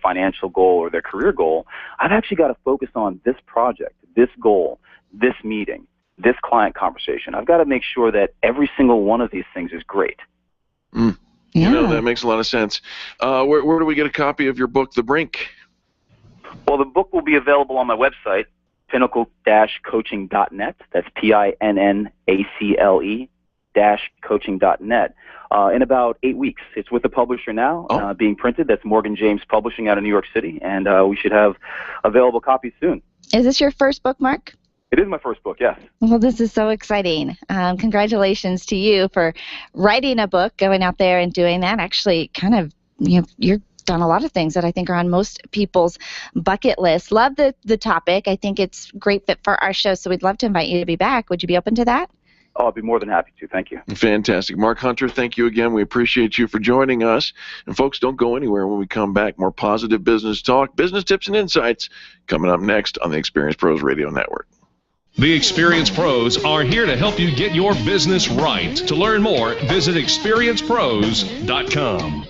financial goal or their career goal, I've actually got to focus on this project, this goal, this meeting, this client conversation. I've got to make sure that every single one of these things is great. Yeah. You know, that makes a lot of sense. Where do we get a copy of your book, The Brink? Well, the book will be available on my website, pinnacle-coaching.net. That's PINNACLE-coaching.net. In about 8 weeks. It's with the publisher now, being printed. That's Morgan James Publishing out of New York City, and we should have available copies soon. Is this your first book, Mark? It is my first book, yes. Well, this is so exciting. Congratulations to you for writing a book, going out there and doing that. Actually, kind of, you're done a lot of things that I think are on most people's bucket list. Love the topic. I think it's a great fit for our show, so we'd love to invite you to be back. Would you be open to that? Oh, I'll be more than happy to. Thank you. Fantastic. Mark Hunter, thank you again. We appreciate you for joining us. And folks, don't go anywhere when we come back. More positive business talk, business tips and insights coming up next on the Experience Pros Radio Network. The Experience Pros are here to help you get your business right. To learn more, visit experiencepros.com.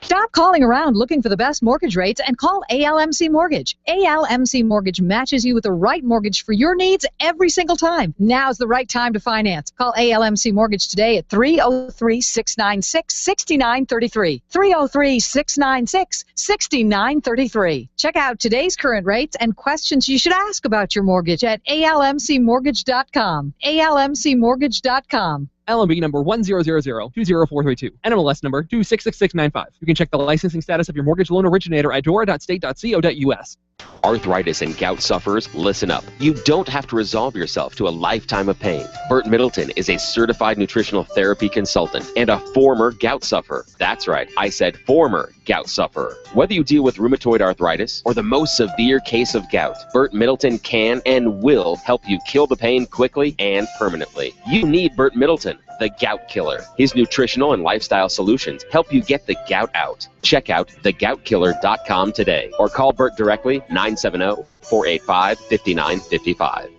Stop calling around looking for the best mortgage rates and call ALMC Mortgage. ALMC Mortgage matches you with the right mortgage for your needs every single time. Now's the right time to finance. Call ALMC Mortgage today at 303-696-6933. 303-696-6933. Check out today's current rates and questions you should ask about your mortgage at almcmortgage.com. almcmortgage.com. LMB number 100020432, NMLS number 266695. You can check the licensing status of your mortgage loan originator at dora.state.co.us. Arthritis and gout sufferers, listen up. You don't have to resolve yourself to a lifetime of pain. Burt Middleton is a certified nutritional therapy consultant and a former gout sufferer. That's right, I said former gout sufferer. Whether you deal with rheumatoid arthritis or the most severe case of gout, Burt Middleton can and will help you kill the pain quickly and permanently. You need Burt Middleton, the gout killer. His nutritional and lifestyle solutions help you get the gout out. Check out thegoutkiller.com today or call Burt directly 970-485-5955.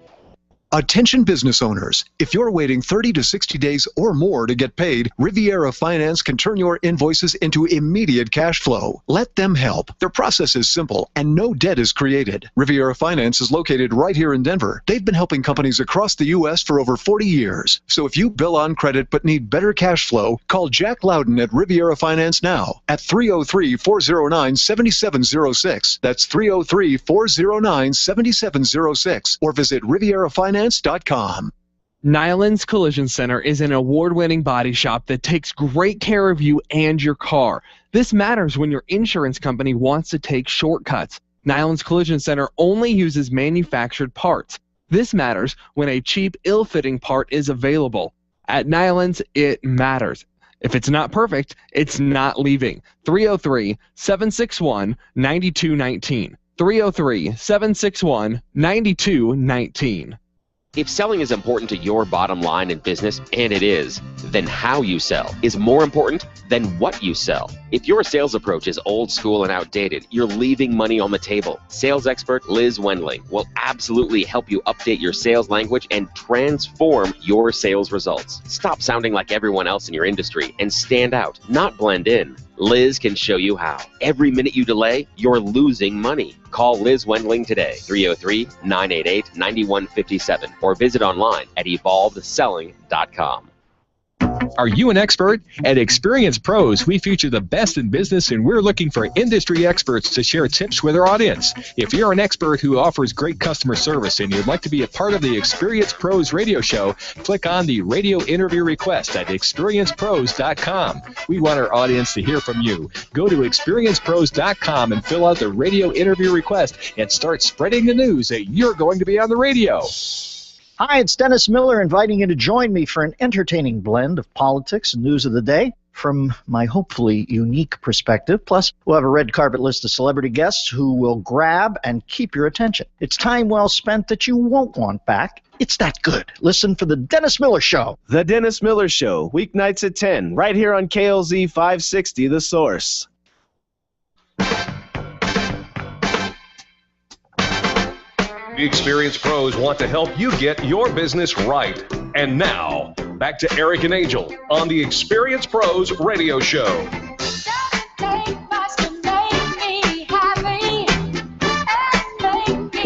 Attention business owners, if you're waiting 30 to 60 days or more to get paid, Riviera Finance can turn your invoices into immediate cash flow. Let them help. Their process is simple and no debt is created. Riviera Finance is located right here in Denver. They've been helping companies across the U.S. for over 40 years. So if you bill on credit but need better cash flow, call Jack Loudon at Riviera Finance now at 303-409-7706. That's 303-409-7706 or visit RivieraFinance.com. Nyland's Collision Center is an award-winning body shop that takes great care of you and your car. This matters when your insurance company wants to take shortcuts. Nyland's Collision Center only uses manufactured parts. This matters when a cheap, ill-fitting part is available. At Nyland's, it matters. If it's not perfect, it's not leaving. 303-761-9219. 303-761-9219. If selling is important to your bottom line in business, and it is, then how you sell is more important than what you sell. If your sales approach is old school and outdated, you're leaving money on the table. Sales expert Liz Wendling will absolutely help you update your sales language and transform your sales results. Stop sounding like everyone else in your industry and stand out, not blend in. Liz can show you how. Every minute you delay, you're losing money. Call Liz Wendling today, 303-988-9157, or visit online at evolvedselling.com. Are you an expert? At Experience Pros, we feature the best in business, and we're looking for industry experts to share tips with our audience. If you're an expert who offers great customer service and you'd like to be a part of the Experience Pros radio show, click on the radio interview request at experiencepros.com. We want our audience to hear from you. Go to experiencepros.com and fill out the radio interview request and start spreading the news that you're going to be on the radio. Hi, it's Dennis Miller inviting you to join me for an entertaining blend of politics and news of the day from my hopefully unique perspective. Plus, we'll have a red carpet list of celebrity guests who will grab and keep your attention. It's time well spent that you won't want back. It's that good. Listen for The Dennis Miller Show. The Dennis Miller Show, weeknights at 10, right here on KLZ 560, The Source. The Experience Pros want to help you get your business right. And now, back to Eric and Angel on the Experience Pros Radio Show.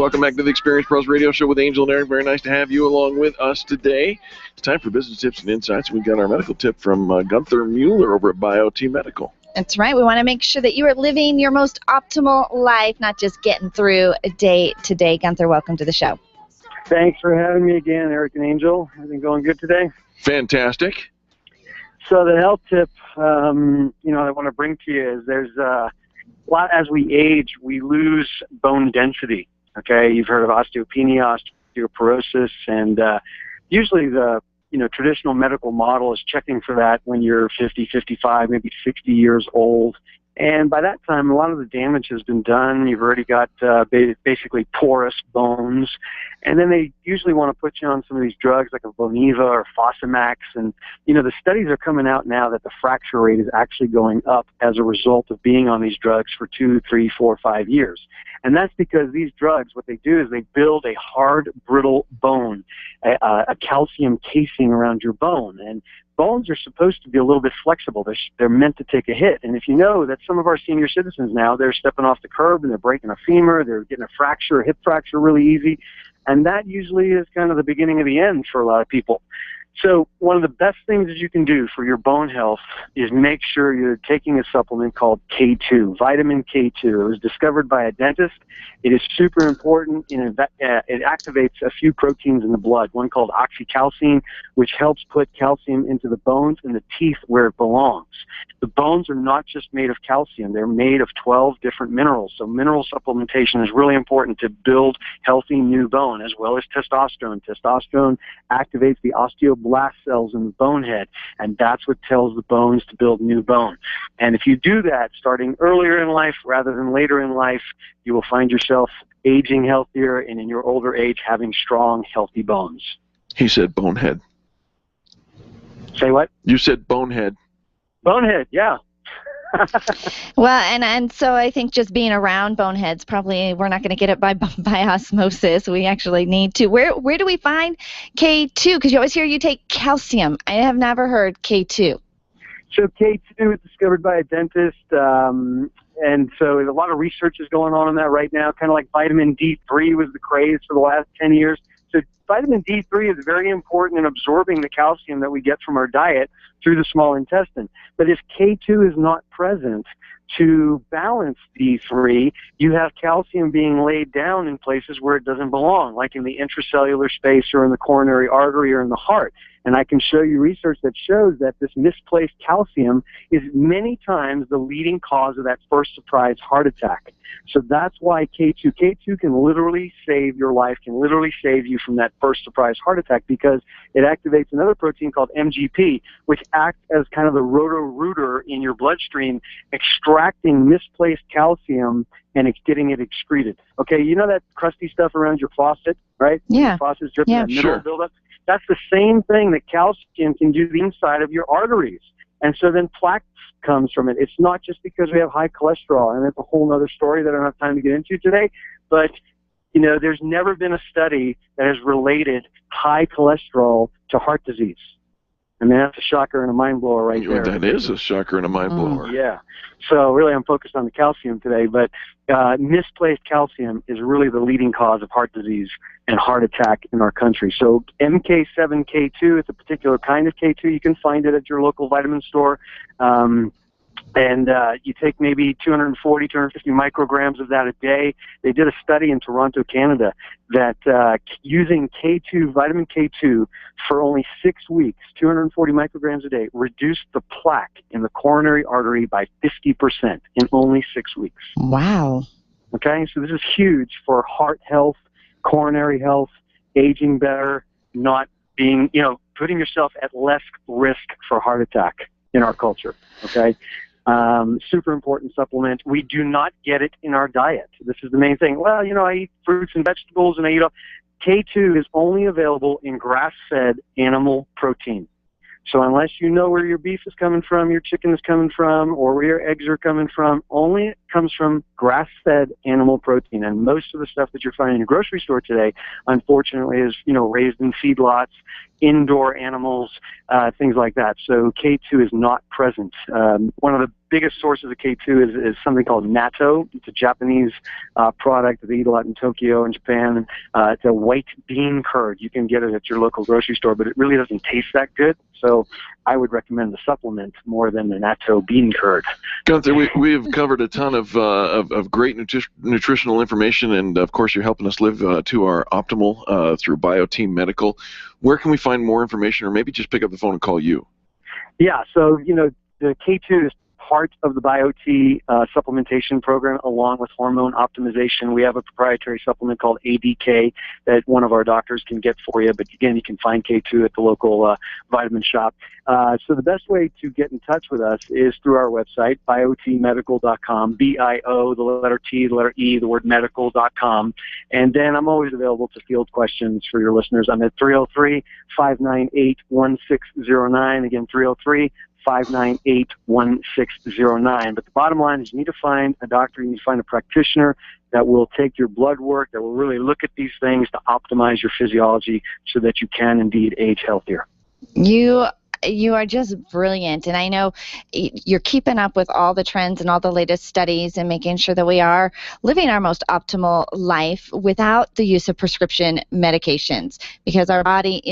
Welcome back to the Experience Pros Radio Show with Angel and Eric. Very nice to have you along with us today. It's time for business tips and insights. We've got our medical tip from Gunther Mueller over at BioT Medical. That's right. We want to make sure that you are living your most optimal life, not just getting through day to day. Gunther, welcome to the show. Thanks for having me again, Eric and Angel. Everything going good today? Fantastic. So the health tip, I want to bring to you is there's a lot as we age, we lose bone density. Okay, you've heard of osteopenia, osteoporosis, and usually the traditional medical model is checking for that when you're 50, 55, maybe 60 years old. And by that time, a lot of the damage has been done. You've already got basically porous bones. And then they usually want to put you on some of these drugs like a Boniva or Fosamax. And, the studies are coming out now that the fracture rate is actually going up as a result of being on these drugs for 2, 3, 4, 5 years. And that's because these drugs, what they do is they build a hard, brittle bone, a calcium casing around your bone. And bones are supposed to be a little bit flexible. They're meant to take a hit. And if you know that some of our senior citizens now, they're stepping off the curb and they're breaking a femur, they're getting a fracture, a hip fracture really easy. And that usually is kind of the beginning of the end for a lot of people. So one of the best things that you can do for your bone health is make sure you're taking a supplement called K2, vitamin K2. It was discovered by a dentist. It is super important. It activates a few proteins in the blood, one called oxycalcine, which helps put calcium into the bones and the teeth where it belongs. The bones are not just made of calcium. They're made of 12 different minerals. So mineral supplementation is really important to build healthy new bone, as well as testosterone. Testosterone activates the osteoblast cells in the bone head, and that's what tells the bones to build new bone. And if you do that starting earlier in life rather than later in life, you will find yourself aging healthier and in your older age having strong, healthy bones. He said bonehead. Say what? You said bonehead. Bonehead, yeah. Well, and so I think just being around boneheads, probably we're not going to get it by osmosis. We actually need to. Where do we find K2? Because you always hear you take calcium. I have never heard K2. So K2 was discovered by a dentist, and so a lot of research is going on that right now, kind of like vitamin D3 was the craze for the last 10 years. So vitamin D3 is very important in absorbing the calcium that we get from our diet through the small intestine. But if K2 is not present to balance D3, you have calcium being laid down in places where it doesn't belong, like in the intracellular space or in the coronary artery or in the heart. And I can show you research that shows that this misplaced calcium is many times the leading cause of that first surprise heart attack. So that's why K2 can literally save your life, can literally save you from that first surprise heart attack, because it activates another protein called MGP, which acts as kind of the roto-rooter in your bloodstream, extracting misplaced calcium and it's getting it excreted. Okay, you know that crusty stuff around your faucet, right? Yeah. Your faucet's dripping, that mineral Sure. buildup. That's the same thing that calcium can do to the inside of your arteries. And so then plaque comes from it. It's not just because we have high cholesterol, and that's a whole other story that I don't have time to get into today. But, there's never been a study that has related high cholesterol to heart disease. I mean, that's a shocker and a mind blower right there. That is a shocker and a mind blower. Yeah. So really I'm focused on the calcium today, but misplaced calcium is really the leading cause of heart disease and heart attack in our country. So MK7K2 is a particular kind of K2. You can find it at your local vitamin store. And you take maybe 240, 250 micrograms of that a day. They did a study in Toronto, Canada, that using K2, vitamin K2, for only 6 weeks, 240 micrograms a day, reduced the plaque in the coronary artery by 50% in only 6 weeks. Wow. Okay, so this is huge for heart health, coronary health, aging better, not being, putting yourself at less risk for heart attack in our culture, okay? Super important supplement. We do not get it in our diet. This is the main thing. Well, I eat fruits and vegetables and I eat all. K2 is only available in grass-fed animal protein. So unless you know where your beef is coming from, your chicken is coming from, or where your eggs are coming from, only comes from grass-fed animal protein. And most of the stuff that you're finding in your grocery store today, unfortunately, is, raised in feedlots, indoor animals, things like that. So K2 is not present. One of the biggest sources of K2 is something called natto. It's a Japanese product that they eat a lot in Tokyo and Japan. It's a white bean curd. You can get it at your local grocery store, but it really doesn't taste that good. So I would recommend the supplement more than the natto bean curd. Gunther, we have covered a ton of great nutritional information, and of course you're helping us live to our optimal through BioTeam Medical. Where can we find more information, or maybe just pick up the phone and call you? Yeah, so the K2 is part of the BioT supplementation program, along with hormone optimization. We have a proprietary supplement called ADK that one of our doctors can get for you. But again, you can find K2 at the local vitamin shop. So the best way to get in touch with us is through our website, biotmedical.com, B-I-O, the letter T, the letter E, the word medical.com. And then I'm always available to field questions for your listeners. I'm at 303-598-1609. Again, 303-598-1609. But the bottom line is you need to find a doctor, you need to find a practitioner that will take your blood work, that will really look at these things to optimize your physiology so that you can indeed age healthier. You are just brilliant, and I know you're keeping up with all the trends and all the latest studies and making sure that we are living our most optimal life without the use of prescription medications, because our body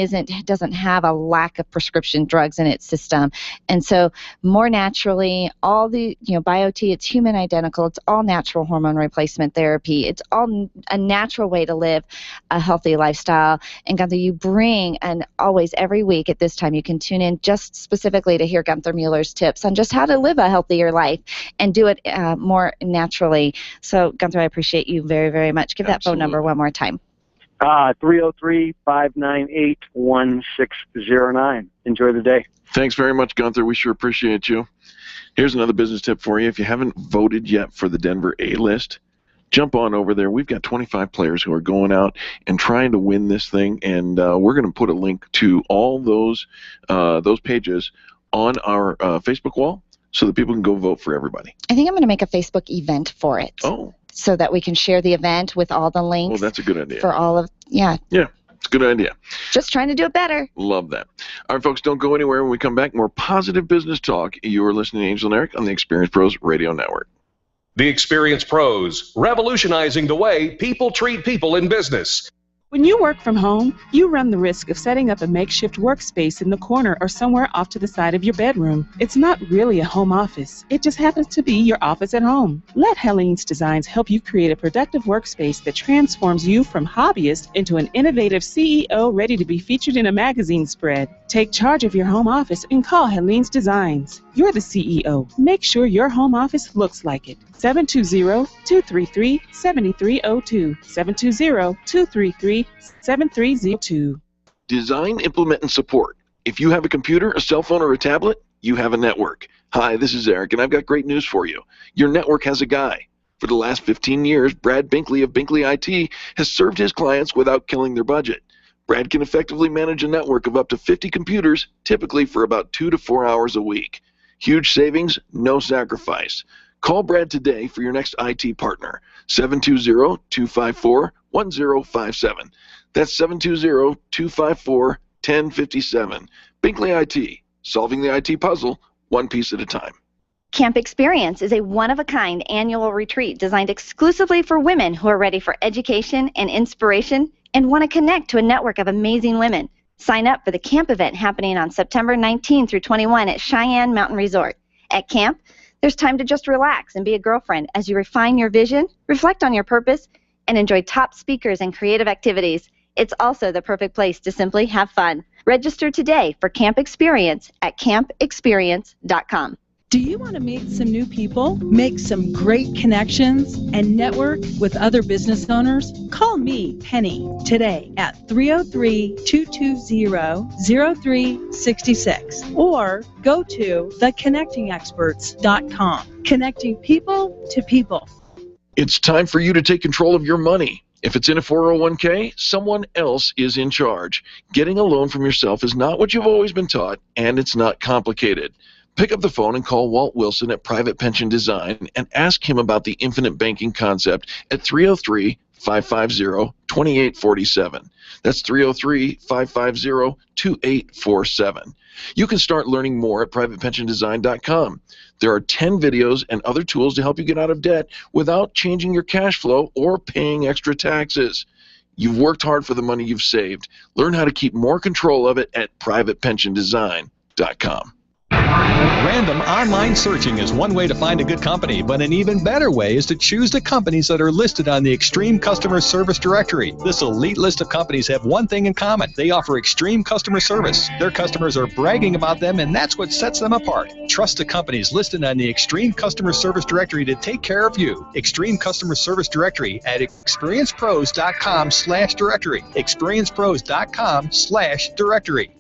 doesn't have a lack of prescription drugs in its system. And so more naturally, all the BioT, it's human identical, it's all natural hormone replacement therapy, it's all a natural way to live a healthy lifestyle. And Gunther, you bring, and always every week at this time you can tune in just specifically to hear Gunther Mueller's tips on just how to live a healthier life and do it more naturally. So, Gunther, I appreciate you very, very much. Give that phone number one more time. 303-598-1609. Enjoy the day. Thanks very much, Gunther. We sure appreciate you. Here's another business tip for you. If you haven't voted yet for the Denver A-list, jump on over there. We've got 25 players who are going out and trying to win this thing, and we're going to put a link to all those pages on our Facebook wall so that people can go vote for everybody. I think I'm going to make a Facebook event for it. Oh. So that we can share the event with all the links. Oh, that's a good idea. For all of, yeah. Yeah, it's a good idea. Just trying to do it better. Love that. All right, folks, don't go anywhere. When we come back, more positive business talk. You are listening to Angel and Eric on the Experience Pros Radio Network. The Experience Pros, revolutionizing the way people treat people in business. When you work from home, you run the risk of setting up a makeshift workspace in the corner or somewhere off to the side of your bedroom. It's not really a home office. It just happens to be your office at home. Let Helene's Designs help you create a productive workspace that transforms you from hobbyist into an innovative CEO ready to be featured in a magazine spread. Take charge of your home office and call Helene's Designs. You're the CEO. Make sure your home office looks like it. 720-233-7302. 720-233-7302. Design, implement, and support. If you have a computer, a cell phone, or a tablet, you have a network. Hi, this is Eric, and I've got great news for you. Your network has a guy. For the last 15 years, Brad Binkley of Binkley IT has served his clients without killing their budget. Brad can effectively manage a network of up to 50 computers, typically for about 2 to 4 hours a week. Huge savings, no sacrifice. Call Brad today for your next IT partner, 720-254-1057. That's 720-254-1057. Binkley IT, solving the IT puzzle one piece at a time. Camp Experience is a one-of-a-kind annual retreat designed exclusively for women who are ready for education and inspiration and want to connect to a network of amazing women. Sign up for the camp event happening on September 19 through 21 at Cheyenne Mountain Resort. At camp, there's time to just relax and be a girlfriend as you refine your vision, reflect on your purpose, and enjoy top speakers and creative activities. It's also the perfect place to simply have fun. Register today for Camp Experience at campexperience.com. Do you want to meet some new people, make some great connections, and network with other business owners? Call me, Penny, today at 303-220-0366 or go to theconnectingexperts.com. Connecting people to people. It's time for you to take control of your money. If it's in a 401k, someone else is in charge. Getting a loan from yourself is not what you've always been taught, and it's not complicated. Pick up the phone and call Walt Wilson at Private Pension Design and ask him about the infinite banking concept at 303-550-2847. That's 303-550-2847. You can start learning more at privatepensiondesign.com. There are 10 videos and other tools to help you get out of debt without changing your cash flow or paying extra taxes. You've worked hard for the money you've saved. Learn how to keep more control of it at privatepensiondesign.com. Random online searching is one way to find a good company, but an even better way is to choose the companies that are listed on the Extreme Customer Service Directory. This elite list of companies have one thing in common. They offer extreme customer service. Their customers are bragging about them, and that's what sets them apart. Trust the companies listed on the Extreme Customer Service Directory to take care of you. Extreme Customer Service Directory at experiencepros.com/directory. experiencepros.com/directory.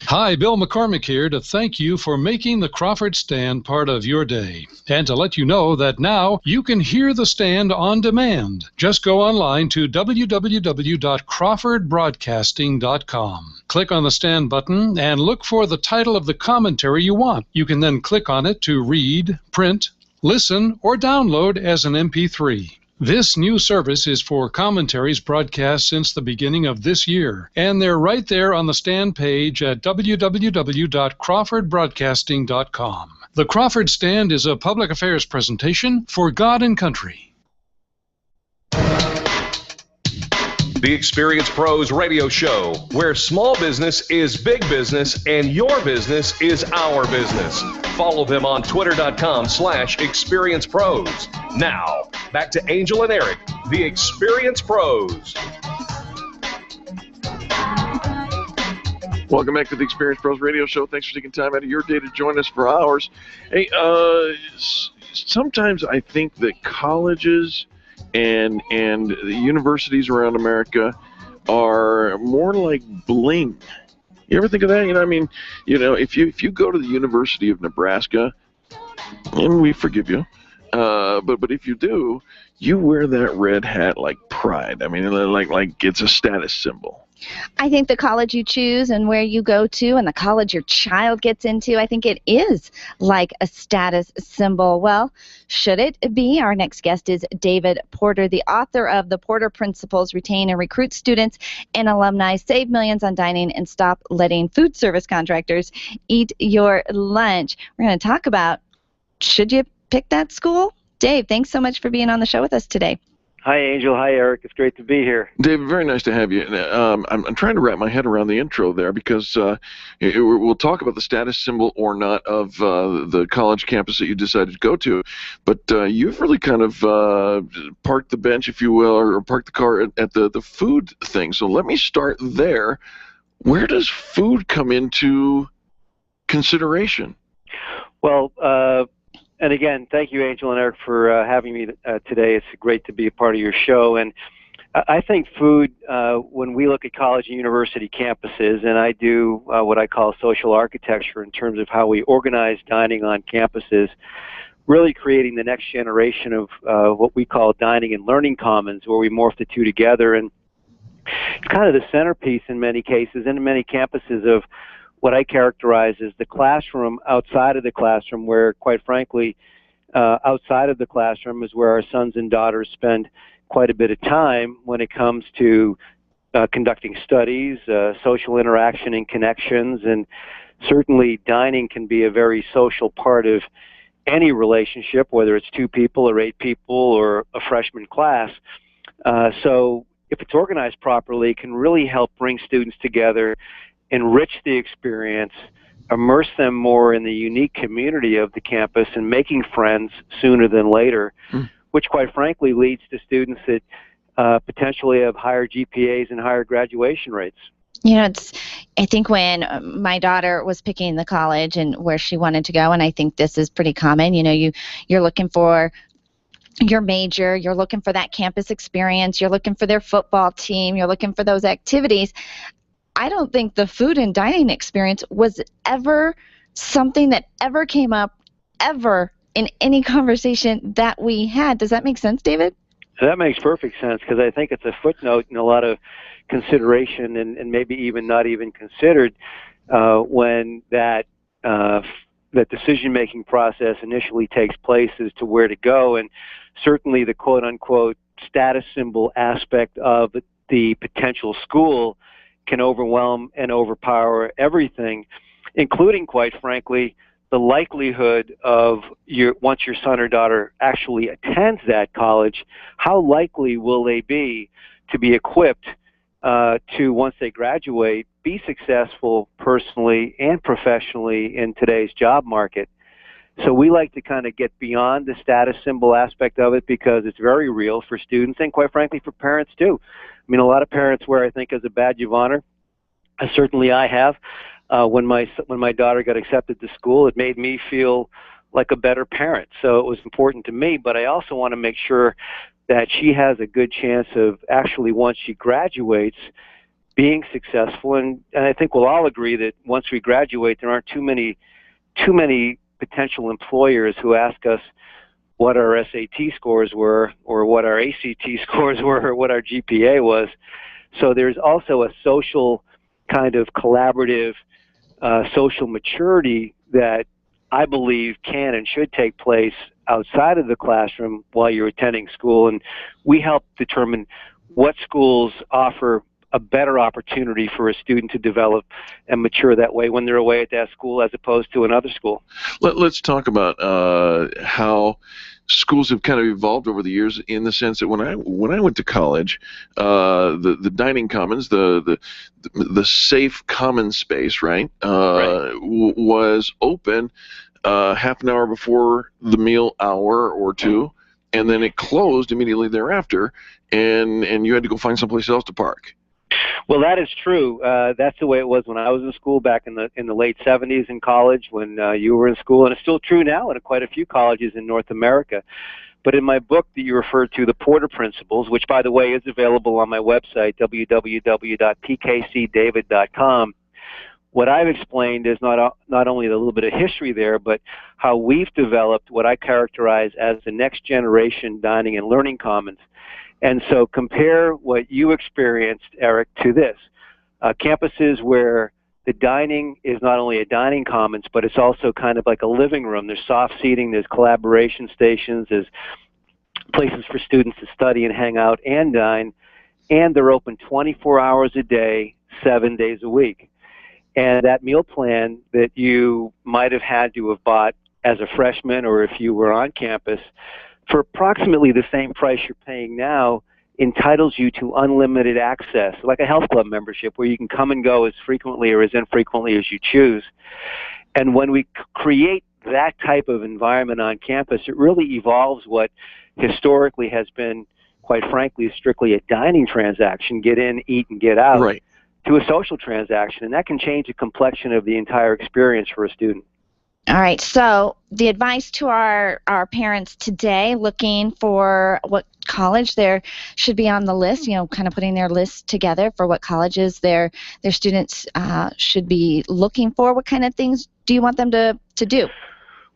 Hi, Bill McCormick here to thank you for making the Crawford Stand part of your day, and to let you know that now you can hear the stand on demand. Just go online to www.crawfordbroadcasting.com. Click on the stand button and look for the title of the commentary you want. You can then click on it to read, print, listen, or download as an MP3. This new service is for commentaries broadcast since the beginning of this year, and they're right there on the stand page at www.crawfordbroadcasting.com. The Crawford Stand is a public affairs presentation for God and Country. The Experience Pros radio show, where small business is big business and your business is our business. Follow them on twitter.com/experiencepros. Now, back to Angel and Eric, the Experience Pros. Welcome back to the Experience Pros radio show. Thanks for taking time out of your day to join us for ours. Hey, sometimes I think that colleges and the universities around America are more like bling. You ever think of that? If you go to the University of Nebraska, and we forgive you, but if you do, you wear that red hat like pride. Like it's a status symbol. I think the college you choose and where you go to and the college your child gets into, I think it is like a status symbol. Well, should it be? Our next guest is David Porter, the author of The Porter Principles, Retain and Recruit Students and Alumni, Save Millions on Dining, and Stop Letting Food Service Contractors Eat Your Lunch. We're going to talk about, should you pick that school? Dave, thanks so much for being on the show with us today. Hi, Angel. Hi, Eric. It's great to be here. David, very nice to have you. I'm trying to wrap my head around the intro there because we'll talk about the status symbol or not of the college campus that you decided to go to, but you've really kind of parked the bench, if you will, or parked the car at the food thing. So let me start there. Where does food come into consideration? Well, and again, thank you, Angel and Eric, for having me today. It's great to be a part of your show. And I think food, when we look at college and university campuses, and I do what I call social architecture in terms of how we organize dining on campuses, really creating the next generation of what we call dining and learning commons, where we morph the two together. And it's kind of the centerpiece in many cases and in many campuses of what I characterize as the classroom outside of the classroom, where, quite frankly, outside of the classroom is where our sons and daughters spend quite a bit of time when it comes to conducting studies, social interaction and connections, and certainly dining can be a very social part of any relationship, whether it's 2 people or 8 people or a freshman class. So if it's organized properly, it can really help bring students together, enrich the experience, immerse them more in the unique community of the campus, and making friends sooner than later, which quite frankly leads to students that potentially have higher GPAs and higher graduation rates. I think when my daughter was picking the college and where she wanted to go, and I think this is pretty common, you're looking for your major, you're looking for that campus experience, you're looking for their football team, you're looking for those activities. I don't think the food and dining experience was ever something that ever came up ever in any conversation that we had. Does that make sense, David? That makes perfect sense, because I think it's a footnote in a lot of consideration and maybe even not even considered when that that decision-making process initially takes place as to where to go, and certainly the quote-unquote status symbol aspect of the potential school can overwhelm and overpower everything, including, quite frankly, the likelihood of once your son or daughter actually attends that college, how likely will they be to be equipped to, once they graduate, be successful personally and professionally in today's job market. So we like to kind of get beyond the status symbol aspect of it because it's very real for students and, quite frankly, for parents too. I mean, a lot of parents wear, I think, as a badge of honor. Certainly I have. When my daughter got accepted to school, it made me feel like a better parent. So it was important to me, but I also want to make sure that she has a good chance of actually, once she graduates, being successful. And I think we'll all agree that once we graduate, there aren't too many potential employers who ask us what our SAT scores were or what our ACT scores were or what our GPA was. So there's also a social kind of collaborative social maturity that I believe can and should take place outside of the classroom while you're attending school. And we help determine what schools offer a better opportunity for a student to develop and mature that way when they're away at that school as opposed to another school. Let's talk about how schools have kind of evolved over the years, in the sense that when I went to college, the dining commons, the safe common space, right, was open half an hour before the meal hour or two, and then it closed immediately thereafter, and you had to go find someplace else to park. Well, that is true. That's the way it was when I was in school back in the late 70s in college when you were in school, and it's still true now in quite a few colleges in North America. But in my book that you referred to, The Porter Principles, which, by the way, is available on my website, www.pkcdavid.com, what I've explained is not only a little bit of history there, but how we've developed what I characterize as the next generation dining and learning commons. And so compare what you experienced, Eric, to this. Campuses where the dining is not only a dining commons, but it's also kind of like a living room. There's soft seating, there's collaboration stations, there's places for students to study and hang out and dine, and they're open 24 hours a day, 7 days a week. And that meal plan that you might have had to have bought as a freshman or if you were on campus, for approximately the same price you're paying now, entitles you to unlimited access, like a health club membership where you can come and go as frequently or as infrequently as you choose. And when we create that type of environment on campus, it really evolves what historically has been, quite frankly, strictly a dining transaction, get in, eat, and get out, right, to a social transaction. And that can change the complexion of the entire experience for a student. All right, so the advice to our parents today looking for what college there should be on the list, kind of putting their list together for what colleges their students should be looking for. What kind of things do you want them to do?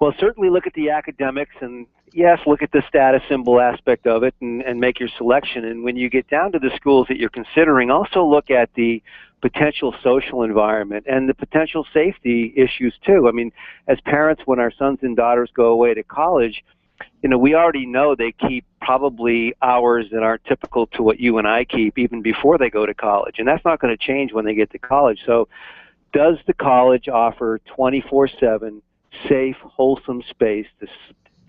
Well, certainly look at the academics and, yes, look at the status symbol aspect of it and make your selection. And when you get down to the schools that you're considering, also look at the potential social environment and the potential safety issues too. I mean, as parents, when our sons and daughters go away to college, we already know they keep probably hours that aren't typical to what you and I keep even before they go to college. And that's not going to change when they get to college. So does the college offer 24/7 safe, wholesome space to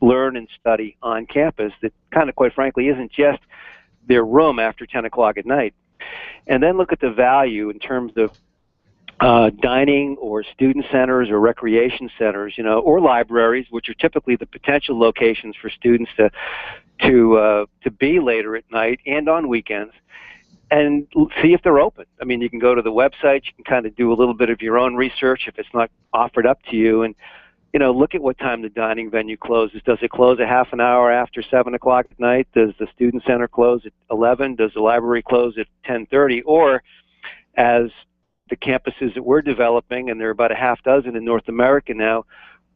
learn and study on campus that kind of, quite frankly, isn't just their room after 10 o'clock at night? And then look at the value in terms of dining or student centers or recreation centers, or libraries, which are typically the potential locations for students to be later at night and on weekends, and see if they're open. I mean, you can go to the website, you can kind of do a little bit of your own research if it's not offered up to you, and look at what time the dining venue closes. Does it close a half an hour after 7 o'clock at night? Does the student center close at 11? Does the library close at 10:30? Or, as the campuses that we're developing, and there are about a half dozen in North America now,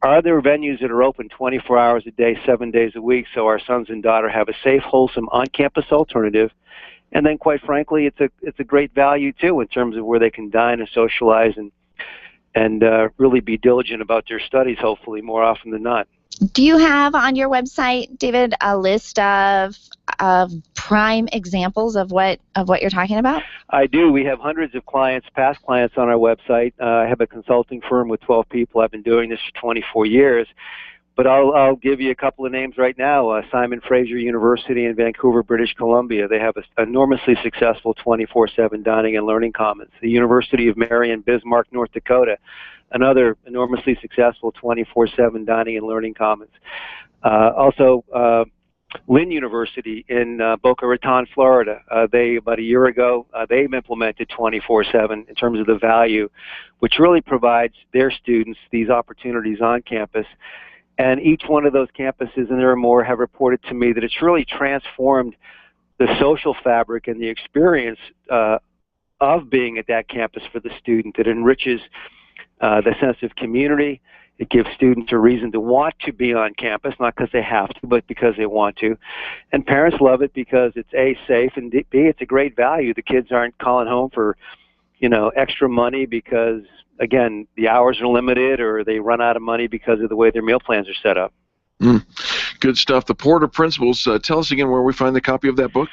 are there venues that are open 24 hours a day, 7 days a week, so our sons and daughter have a safe, wholesome, on-campus alternative? And then, quite frankly, it's a great value, too, in terms of where they can dine and socialize and and really be diligent about their studies, hopefully, more often than not. Do you have on your website, David, a list of prime examples of what you're talking about? I do. We have hundreds of clients, past clients on our website. I have a consulting firm with 12 people. I've been doing this for 24 years. But I'll give you a couple of names right now. Simon Fraser University in Vancouver, British Columbia. They have an enormously successful 24/7 dining and learning commons. The University of Mary in Bismarck, North Dakota, another enormously successful 24/7 dining and learning commons. Also, Lynn University in Boca Raton, Florida. They, about a year ago, they've implemented 24/7 in terms of the value, which really provides their students these opportunities on campus. And each one of those campuses, and there are more, have reported to me that it's really transformed the social fabric and the experience of being at that campus for the student. It enriches the sense of community. It gives students a reason to want to be on campus, not because they have to, but because they want to. And parents love it because it's A, safe, and B, it's a great value. The kids aren't calling home for, extra money because, again, the hours are limited, or they run out of money because of the way their meal plans are set up. Good stuff. The Porter Principles. Tell us again where we find the copy of that book.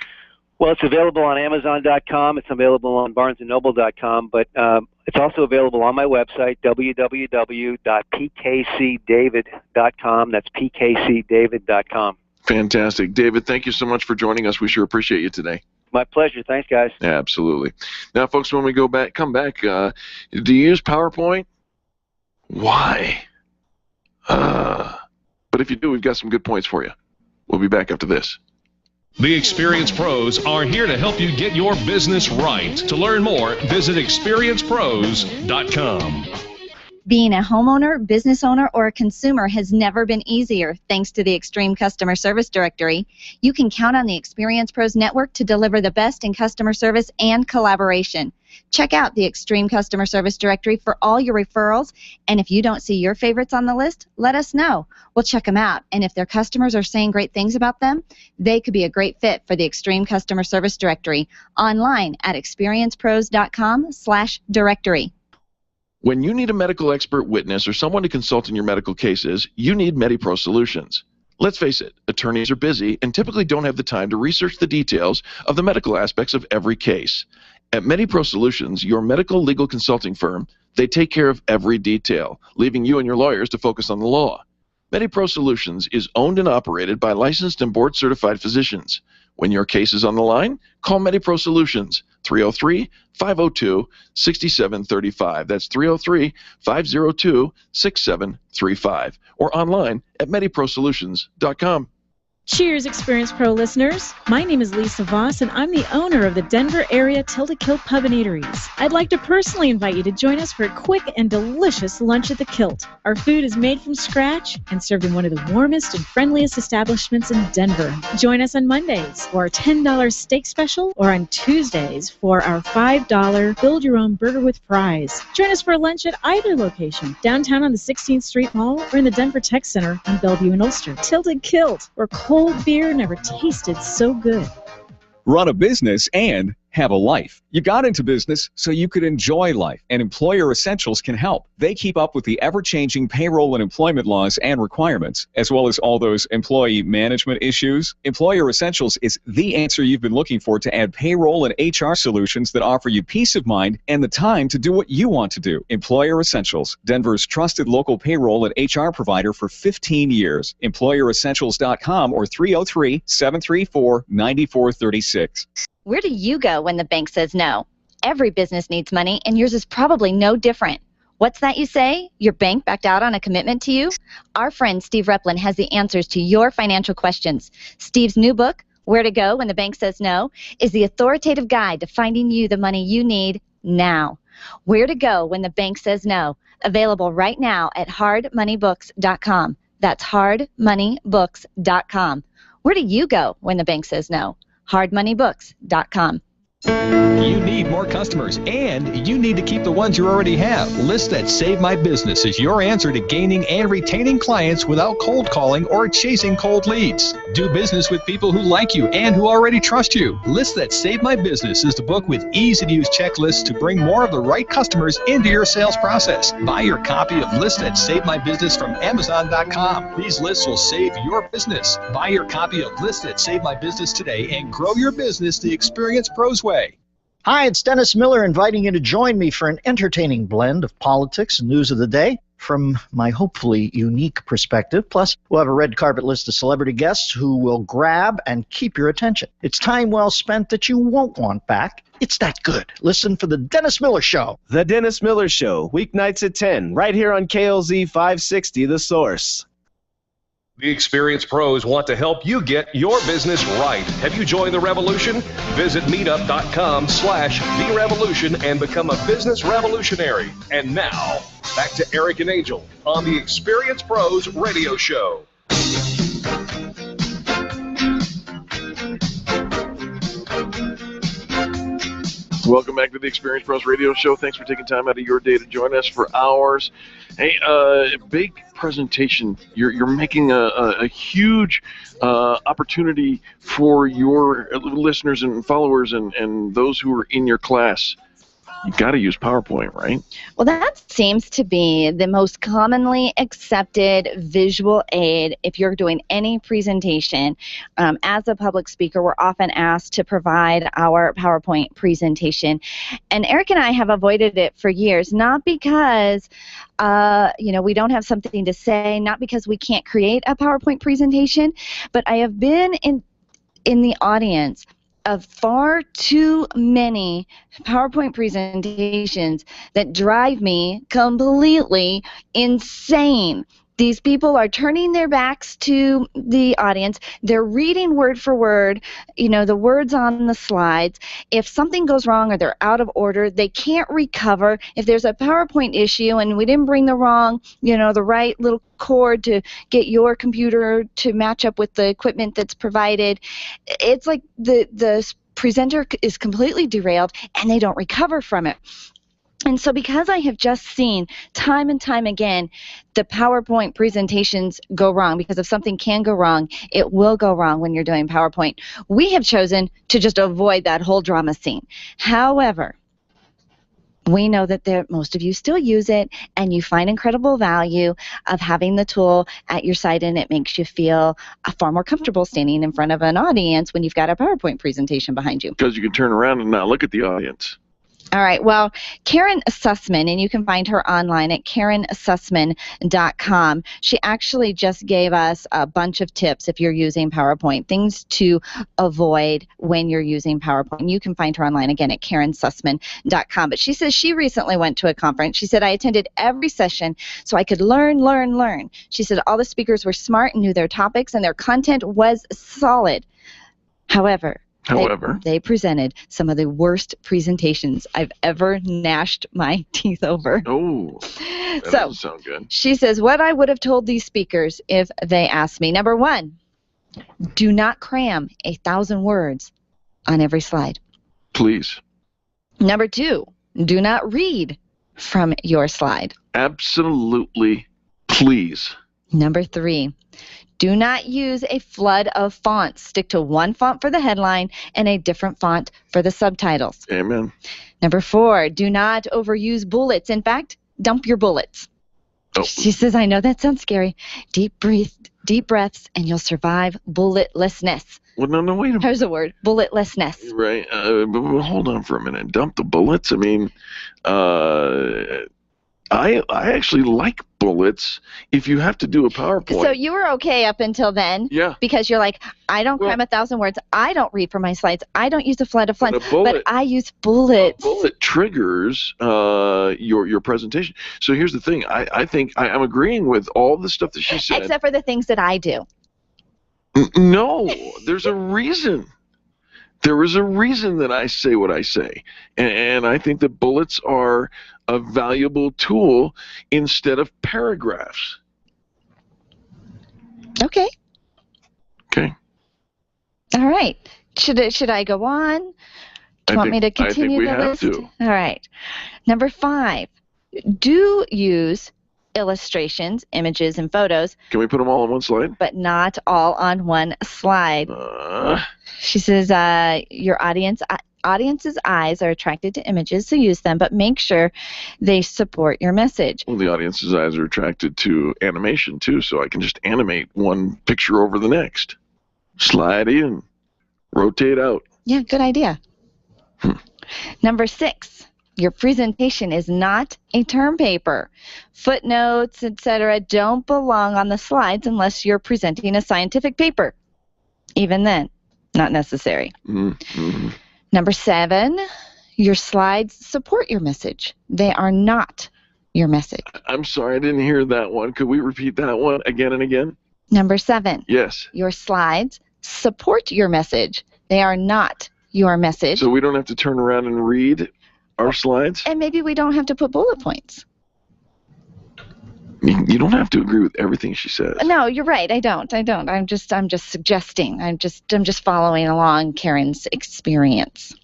Well, it's available on Amazon.com. It's available on BarnesandNoble.com, but it's also available on my website, www.pkcdavid.com. That's pkcdavid.com. Fantastic. David, thank you so much for joining us. We sure appreciate you today. My pleasure. Thanks, guys. Yeah, absolutely. Now, folks, when we come back, do you use PowerPoint? Why? But if you do, we've got some good points for you. We'll be back after this. The Experienced Pros are here to help you get your business right. To learn more, visit experiencepros.com. Being a homeowner, business owner, or a consumer has never been easier thanks to the Extreme Customer Service Directory. You can count on the Experience Pros Network to deliver the best in customer service and collaboration. Check out the Extreme Customer Service Directory for all your referrals, and if you don't see your favorites on the list, let us know. We'll check them out, and if their customers are saying great things about them, they could be a great fit for the Extreme Customer Service Directory online at experiencepros.com/directory. When you need a medical expert witness or someone to consult in your medical cases, you need MediPro Solutions. Let's face it, attorneys are busy and typically don't have the time to research the details of the medical aspects of every case. At MediPro Solutions, your medical legal consulting firm, they take care of every detail, leaving you and your lawyers to focus on the law. MediPro Solutions is owned and operated by licensed and board-certified physicians. When your case is on the line, call MediPro Solutions, 303-502-6735. That's 303-502-6735. Or online at mediprosolutions.com. Cheers, Experience Pro listeners. My name is Lisa Voss, and I'm the owner of the Denver area Tilted Kilt Pub and Eateries. I'd like to personally invite you to join us for a quick and delicious lunch at the Kilt. Our food is made from scratch and served in one of the warmest and friendliest establishments in Denver. Join us on Mondays for our $10 steak special, or on Tuesdays for our $5 build-your-own burger with fries. Join us for lunch at either location, downtown on the 16th Street Mall or in the Denver Tech Center on Bellevue and Ulster. Tilted Kilt, where cold beer never tasted so good. Run a business and have a life. You got into business so you could enjoy life, and Employer Essentials can help. They keep up with the ever-changing payroll and employment laws and requirements, as well as all those employee management issues. Employer Essentials is the answer you've been looking for to add payroll and HR solutions that offer you peace of mind and the time to do what you want to do. Employer Essentials, Denver's trusted local payroll and HR provider for 15 years. EmployerEssentials.com or 303-734-9436. Where do you go when the bank says no? Every business needs money, and yours is probably no different. What's that you say? Your bank backed out on a commitment to you? Our friend Steve Replin has the answers to your financial questions. Steve's new book, Where to Go When the Bank Says No, is the authoritative guide to finding you the money you need now. Where to Go When the Bank Says No, available right now at hardmoneybooks.com. That's hardmoneybooks.com. Where do you go when the bank says no? hardmoneybooks.com. You need more customers, and you need to keep the ones you already have. Lists That Save My Business is your answer to gaining and retaining clients without cold calling or chasing cold leads. Do business with people who like you and who already trust you. Lists That Save My Business is the book with easy-to-use checklists to bring more of the right customers into your sales process. Buy your copy of Lists That Save My Business from Amazon.com. These lists will save your business. Buy your copy of Lists That Save My Business today and grow your business the Experience Pros way. Hi, it's Dennis Miller inviting you to join me for an entertaining blend of politics and news of the day from my hopefully unique perspective. Plus, we'll have a red carpet list of celebrity guests who will grab and keep your attention. It's time well spent that you won't want back. It's that good. Listen for The Dennis Miller Show. The Dennis Miller Show, weeknights at 10, right here on KLZ 560, The Source. The Experience Pros want to help you get your business right. Have you joined the revolution? Visit meetup.com/therevolution and become a business revolutionary. And now, back to Eric and Angel on the Experience Pros radio show. Welcome back to the Experience Pros radio show. Thanks for taking time out of your day to join us for ours. Hey, big presentation. You're making a huge opportunity for your listeners and followers and those who are in your class. You got to use PowerPoint, right? Well, that seems to be the most commonly accepted visual aid if you're doing any presentation. As a public speaker, we're often asked to provide our PowerPoint presentation. And Eric and I have avoided it for years, not because we don't have something to say, not because we can't create a PowerPoint presentation, but I have been in the audience of far too many PowerPoint presentations that drive me completely insane. These people are turning their backs to the audience. They're reading word for word, the words on the slides. If something goes wrong or they're out of order, they can't recover. If there's a PowerPoint issue and we didn't bring the right little cord to get your computer to match up with the equipment that's provided, it's like the presenter is completely derailed and they don't recover from it. And so because I have just seen time and time again the PowerPoint presentations go wrong, because if something can go wrong, it will go wrong when you're doing PowerPoint, we have chosen to just avoid that whole drama scene. However, we know that most of you still use it, and you find incredible value of having the tool at your side, and it makes you feel far more comfortable standing in front of an audience when you've got a PowerPoint presentation behind you. Because you can turn around and not look at the audience. All right. Well, Karen Sussman, and you can find her online at KarenSussman.com. She actually just gave us a bunch of tips if you're using PowerPoint, things to avoid when you're using PowerPoint. You can find her online again at KarenSussman.com. But she says she recently went to a conference. She said, I attended every session so I could learn. She said all the speakers were smart and knew their topics and their content was solid. However, they presented some of the worst presentations I've ever gnashed my teeth over. Oh, that doesn't sound good. She says, what I would have told these speakers if they asked me. Number one, do not cram 1,000 words on every slide. Please. Number two, do not read from your slide. Absolutely, please. Number three, do not use a flood of fonts. Stick to one font for the headline and a different font for the subtitles. Amen. Number four, do not overuse bullets. In fact, dump your bullets. Oh. She says, I know that sounds scary. Deep breaths, and you'll survive bulletlessness. Well, no, wait a minute. Here's a word, bulletlessness. Right. But hold on for a minute. Dump the bullets? I mean, I actually like bullets if you have to do a PowerPoint. So you were okay up until then? Yeah. Because you're like, I don't cram 1,000 words. I don't read from my slides. I don't use a flood of fonts. But I use bullets. A bullet triggers your presentation. So here's the thing. I think I'm agreeing with all the stuff that she said. Except for the things that I do. No, there's a reason. There is a reason that I say what I say. And I think that bullets are a valuable tool instead of paragraphs. Okay. Okay. All right. Should I go on? Do you want me to continue the list? I think we have to. All right. Number 5, do use illustrations, images, and photos. Can we put them all on one slide? But not all on one slide. She says your audience's eyes are attracted to images, so use them, but make sure they support your message. Well, the audience's eyes are attracted to animation, too, so I can just animate one picture over the next. Slide in, rotate out. Yeah, good idea. Number 6, your presentation is not a term paper. Footnotes, etc., don't belong on the slides unless you're presenting a scientific paper. Even then, not necessary. Mm-hmm. Number 7, your slides support your message. They are not your message. I'm sorry, I didn't hear that one. Could we repeat that one again and again? Number 7. Yes. Your slides support your message. They are not your message. So we don't have to turn around and read our slides? And maybe we don't have to put bullet points. You don't have to agree with everything she says. No, you're right. I don't. I'm just suggesting. I'm just following along Karen's experience.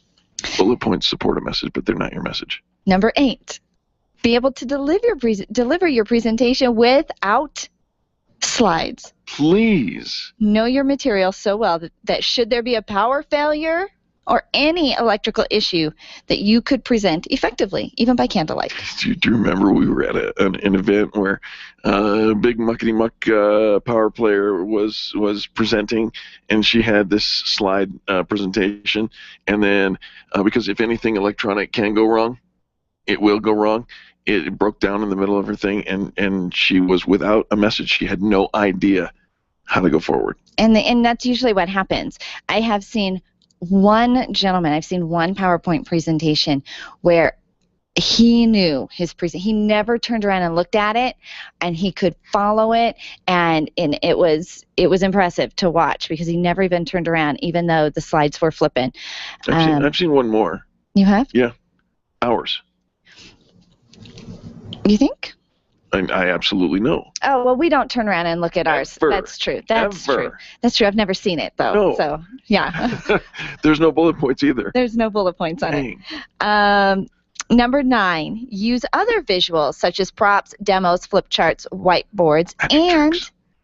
Bullet points support a message, but they're not your message. Number 8, be able to deliver your presentation without slides. Please. Know your material so well that should there be a power failure or any electrical issue, that you could present effectively, even by candlelight. Do you remember we were at an event where a big muckety-muck power player was presenting, and she had this slide presentation, and then because if anything electronic can go wrong, it will go wrong. It broke down in the middle of her thing, and she was without a message. She had no idea how to go forward. And that's usually what happens. I have seen one PowerPoint presentation where he knew his he never turned around and looked at it, and he could follow it, and it was impressive to watch because he never even turned around, even though the slides were flipping. I've seen one more. You have? Yeah, ours. You think? I absolutely know. Oh, well, we don't turn around and look at ours. That's true. That's true. That's true. I've never seen it, though. No. So, yeah. There's no bullet points either. There's no bullet points on it. Number 9, use other visuals such as props, demos, flip charts, whiteboards, and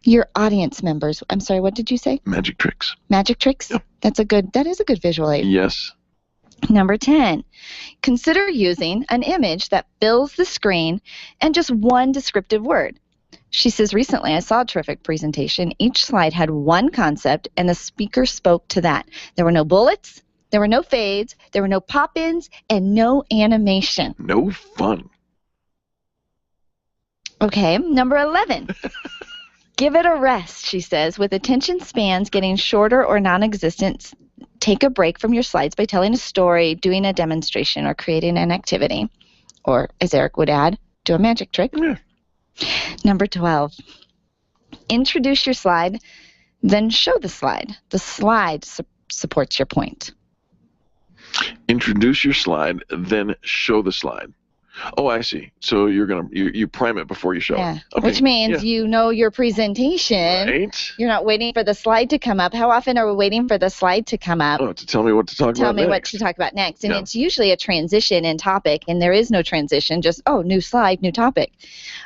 your audience members. I'm sorry, what did you say? Magic tricks. Magic tricks? Yep. That is a good visual aid. Yes. Number 10, consider using an image that fills the screen and just one descriptive word. She says, recently I saw a terrific presentation. Each slide had one concept, and the speaker spoke to that. There were no bullets, there were no fades, there were no pop-ins, and no animation. No fun. Okay, number 11. Give it a rest, she says. With attention spans getting shorter or non-existent, take a break from your slides by telling a story, doing a demonstration, or creating an activity. Or, as Eric would add, do a magic trick. Yeah. Number 12. Introduce your slide, then show the slide. The slide supports your point. Introduce your slide, then show the slide. Oh, I see. So you prime it before you show it. Okay. Which means you know your presentation. Right. You're not waiting for the slide to come up. How often are we waiting for the slide to come up? Oh, to tell me what to talk about next. Tell me what to talk about next. And it's usually a transition in topic, and there is no transition, just, new slide, new topic.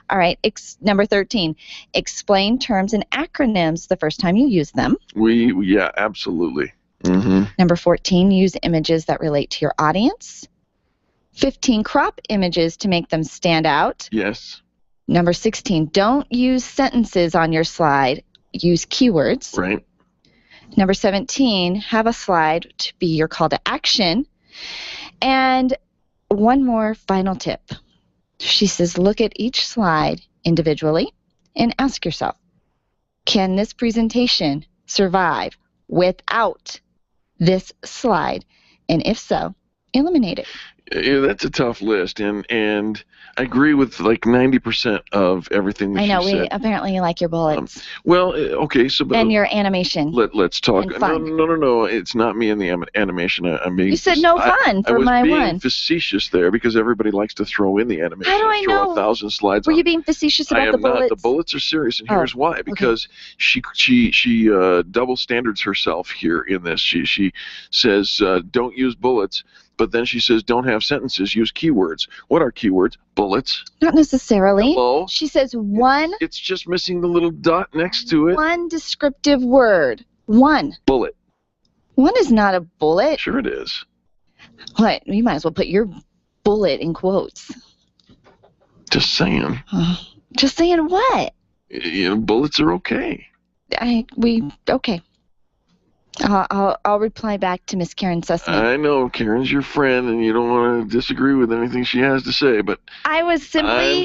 All right, number 13, explain terms and acronyms the first time you use them. Yeah, absolutely. Mm-hmm. Number 14, use images that relate to your audience. 15, crop images to make them stand out. Yes. Number 16, don't use sentences on your slide. Use keywords. Right. Number 17, have a slide to be your call to action. And one more final tip. She says, look at each slide individually and ask yourself, can this presentation survive without this slide? And if so, eliminate it. Yeah, that's a tough list, and I agree with like 90% of everything that I know, she said. we apparently like your bullets. Well, okay, so and your animation. Let's talk. And fun. No. It's not me in the animation. I'm being. You said no fun for my one. I was being facetious there because everybody likes to throw in the animation. How do I know? 1,000 slides. Were you being facetious about the bullets? I am not. The bullets are serious, and here's why. Because she double standards herself here in this. She says don't use bullets. But then she says, don't have sentences, use keywords. What are keywords? Bullets. Not necessarily. Hello? She says one. It's just missing the little dot next to it. One descriptive word. One. Bullet. One is not a bullet. Sure it is. What? You might as well put your bullet in quotes. Just saying. Just saying what? You know, bullets are okay. Okay. I'll reply back to Miss Karen Sussman. I know Karen's your friend, and you don't want to disagree with anything she has to say, but I was simply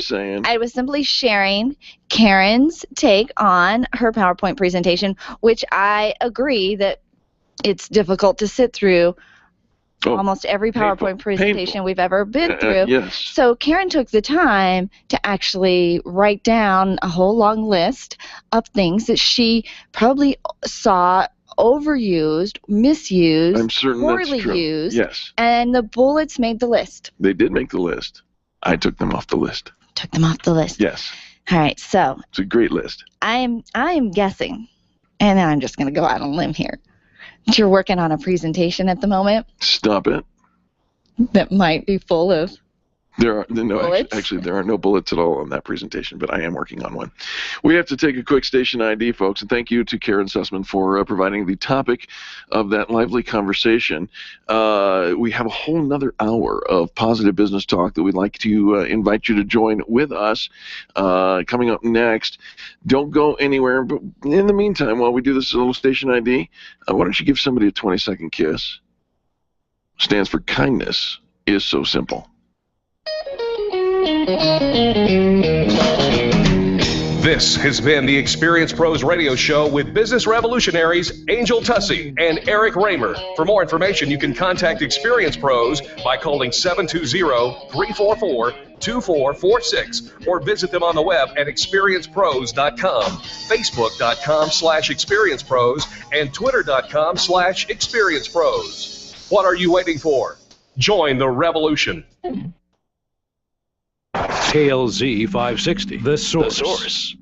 sharing Karen's take on her PowerPoint presentation, which I agree that it's difficult to sit through almost every PowerPoint presentation we've ever been through. Yes. So Karen took the time to actually write down a whole long list of things that she probably saw overused, misused, I'm certain poorly that's true. used. Yes. And the bullets made the list. They did make the list. I took them off the list. Took them off the list. Yes. All right, so it's a great list. I'm guessing, and I'm just going to go out on a limb here, that you're working on a presentation at the moment. Stop it. That might be full of actually there are no bullets at all on that presentation, but I am working on one. We have to take a quick station ID, folks, and thank you to Karen Sussman for providing the topic of that lively conversation. We have a whole nother hour of positive business talk that we'd like to invite you to join with us coming up next. Don't go anywhere, but in the meantime, while we do this little station ID, why don't you give somebody a 20-second kiss? Stands for kindness is so simple. This has been the Experience Pros Radio Show with business revolutionaries Angel Tussey and Eric Raymer. For more information, you can contact Experience Pros by calling 720-344-2446 or visit them on the web at experiencepros.com, facebook.com/experiencepros, and twitter.com/experiencepros. What are you waiting for? Join the revolution. KLZ 560, The Source.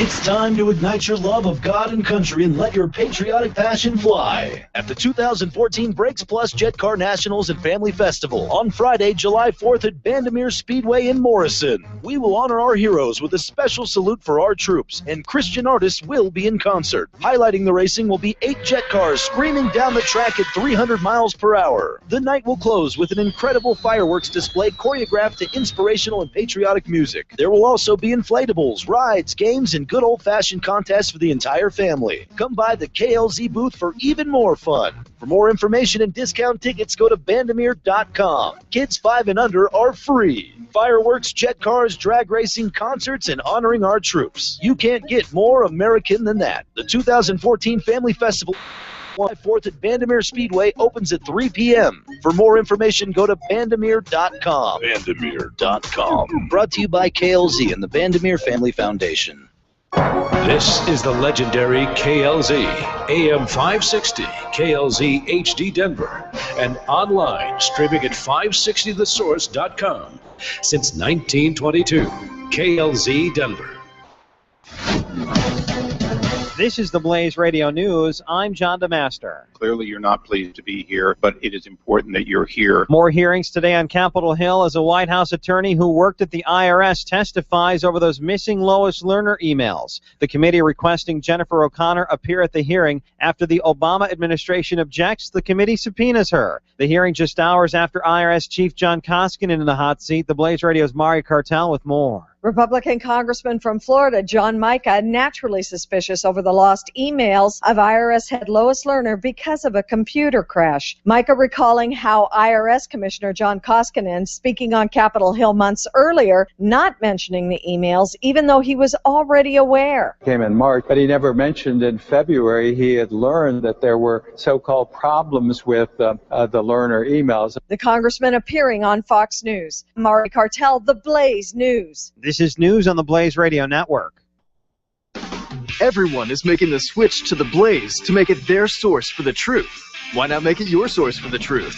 It's time to ignite your love of God and country and let your patriotic passion fly at the 2014 Brakes Plus Jet Car Nationals and Family Festival on Friday, July 4th at Bandimere Speedway in Morrison. We will honor our heroes with a special salute for our troops, and Christian artists will be in concert. Highlighting the racing will be 8 jet cars screaming down the track at 300 miles per hour. The night will close with an incredible fireworks display choreographed to inspirational and patriotic music. There will also be inflatables, rides, games, and good old-fashioned contests for the entire family. Come by the KLZ booth for even more fun. For more information and discount tickets, go to bandimere.com. Kids 5 and under are free. Fireworks, jet cars, drag racing, concerts, and honoring our troops. You can't get more American than that. The 2014 Family Festival July 4th at Bandimere Speedway opens at 3 p.m. For more information, go to bandimere.com. Bandimere.com. Brought to you by KLZ and the Bandimere Family Foundation. This is the legendary KLZ, AM 560, KLZ HD Denver, and online streaming at 560thesource.com. Since 1922, KLZ Denver. This is the Blaze Radio News. I'm John DeMaster. Clearly, you're not pleased to be here, but it is important that you're here. More hearings today on Capitol Hill as a White House attorney who worked at the IRS testifies over those missing Lois Lerner emails. The committee requesting Jennifer O'Connor appear at the hearing after the Obama administration objects. The committee subpoenas her. The hearing just hours after IRS Chief John Koskinen in the hot seat. The Blaze Radio's Mari Cartel with more. Republican Congressman from Florida, John Mica, naturally suspicious over the lost emails of IRS head Lois Lerner because of a computer crash. Mica recalling how IRS Commissioner John Koskinen, speaking on Capitol Hill months earlier, not mentioning the emails, even though he was already aware. Came in March, but he never mentioned in February he had learned that there were so-called problems with the Lerner emails. The congressman appearing on Fox News. Mari Cartel, The Blaze News. This is news on the Blaze Radio Network. Everyone is making the switch to the Blaze to make it their source for the truth. Why not make it your source for the truth?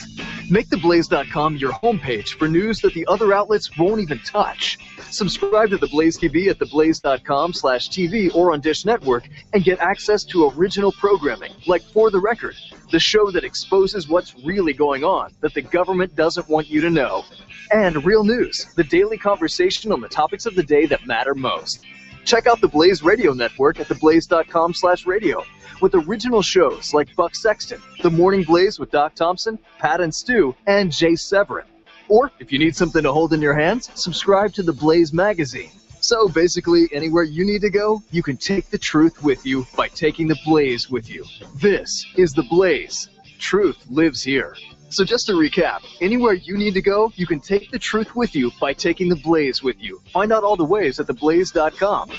Make theblaze.com your homepage for news that the other outlets won't even touch. Subscribe to The Blaze TV at theblaze.com/TV or on Dish Network and get access to original programming like For the Record, the show that exposes what's really going on that the government doesn't want you to know. And Real News, the daily conversation on the topics of the day that matter most. Check out the Blaze Radio Network at theblaze.com/radio with original shows like Buck Sexton, The Morning Blaze with Doc Thompson, Pat and Stu, and Jay Severin. Or, if you need something to hold in your hands, subscribe to the Blaze magazine. So basically, anywhere you need to go, you can take the truth with you by taking the Blaze with you. This is the Blaze. Truth lives here. So just to recap, anywhere you need to go, you can take the truth with you by taking the Blaze with you. Find out all the ways at theblaze.com.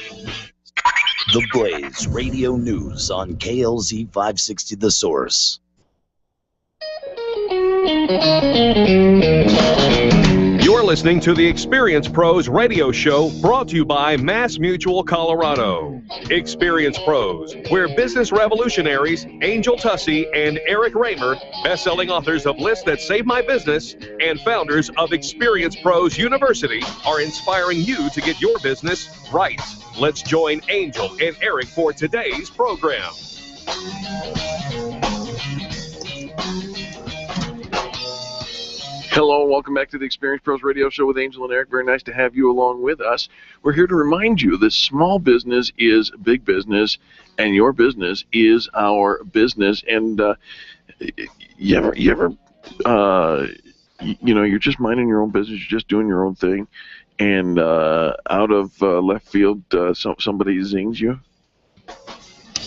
The Blaze Radio News on KLZ 560 The Source. You're listening to the Experience Pros radio show brought to you by Mass Mutual Colorado. Experience Pros, where business revolutionaries Angel Tussey and Eric Raymer, best-selling authors of Lists That Save My Business and founders of Experience Pros University, are inspiring you to get your business right. Let's join Angel and Eric for today's program. Hello, and welcome back to the Experience Pros Radio Show with Angel and Eric. Very nice to have you along with us. We're here to remind you that small business is big business, and your business is our business. And you're just minding your own business, you're just doing your own thing, and out of left field, somebody zings you?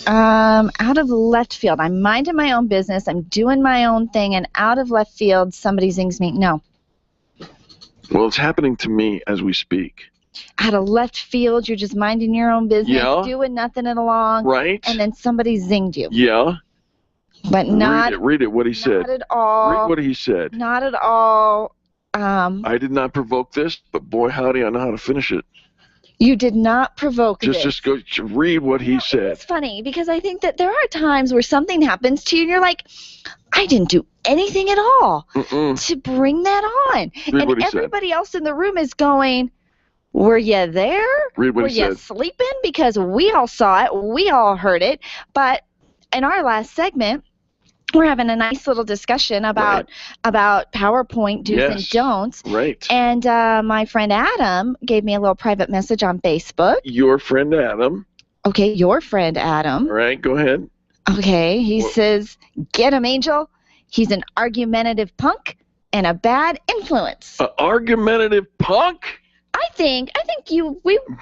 Out of left field. I'm minding my own business. I'm doing my own thing, and out of left field, somebody zings me. No. Well, it's happening to me as we speak. Out of left field, you're just minding your own business, doing nothing along, right? And then somebody zinged you. Yeah. But not. Read it. What he said. Not at all. Read what he said. Not at all. I did not provoke this, but boy, howdy, I know how to finish it. You did not provoke this. Just go read what he said. It's funny because I think that there are times where something happens to you and you're like, I didn't do anything at all to bring that on. Read what he everybody else in the room is going, were you there? Read what he said. Were you sleeping? Because we all saw it. We all heard it. But in our last segment, we're having a nice little discussion about PowerPoint do's and don'ts. Right. And my friend Adam gave me a little private message on Facebook. Your friend Adam. Okay, your friend Adam. All right, go ahead. Okay, he says, get him, Angel. He's an argumentative punk and a bad influence. An argumentative punk? I think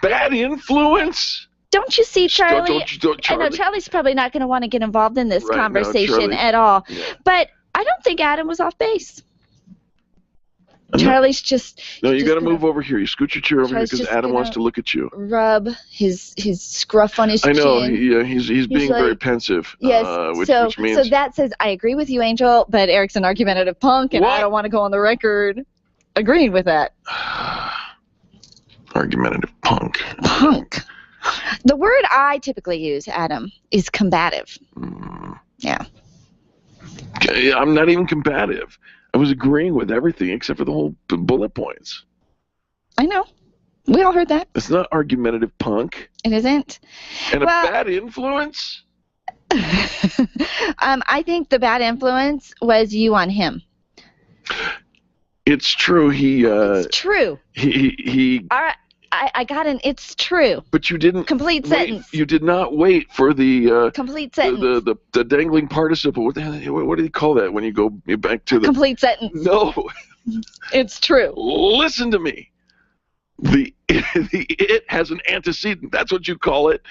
bad influence? Don't you see, Charlie? Don't I know Charlie's probably not going to want to get involved in this conversation no, at all. Yeah. But I don't think Adam was off base. Charlie's just... No, you got to move over here. You scoot your chair over here Charlie's because Adam wants to look at you. Rub his scruff on his chin. I know. He's being like, very pensive. Yes. Which means... So that says, I agree with you, Angel, but Eric's an argumentative punk, and I don't want to go on the record agreeing with that. Argumentative punk. Punk. The word I typically use, Adam, is combative. Yeah. I'm not even combative. I was agreeing with everything except for the whole bullet points. I know. We all heard that. It's not argumentative punk. It isn't. And a bad influence? I think the bad influence was you on him. It's true. It's true. He I got an it's true. But you didn't complete sentence. You did not wait for the complete sentence. The dangling participle. What do you call that when you go back to the complete sentence? No. It's true. Listen to me. The it has an antecedent. That's what you call it.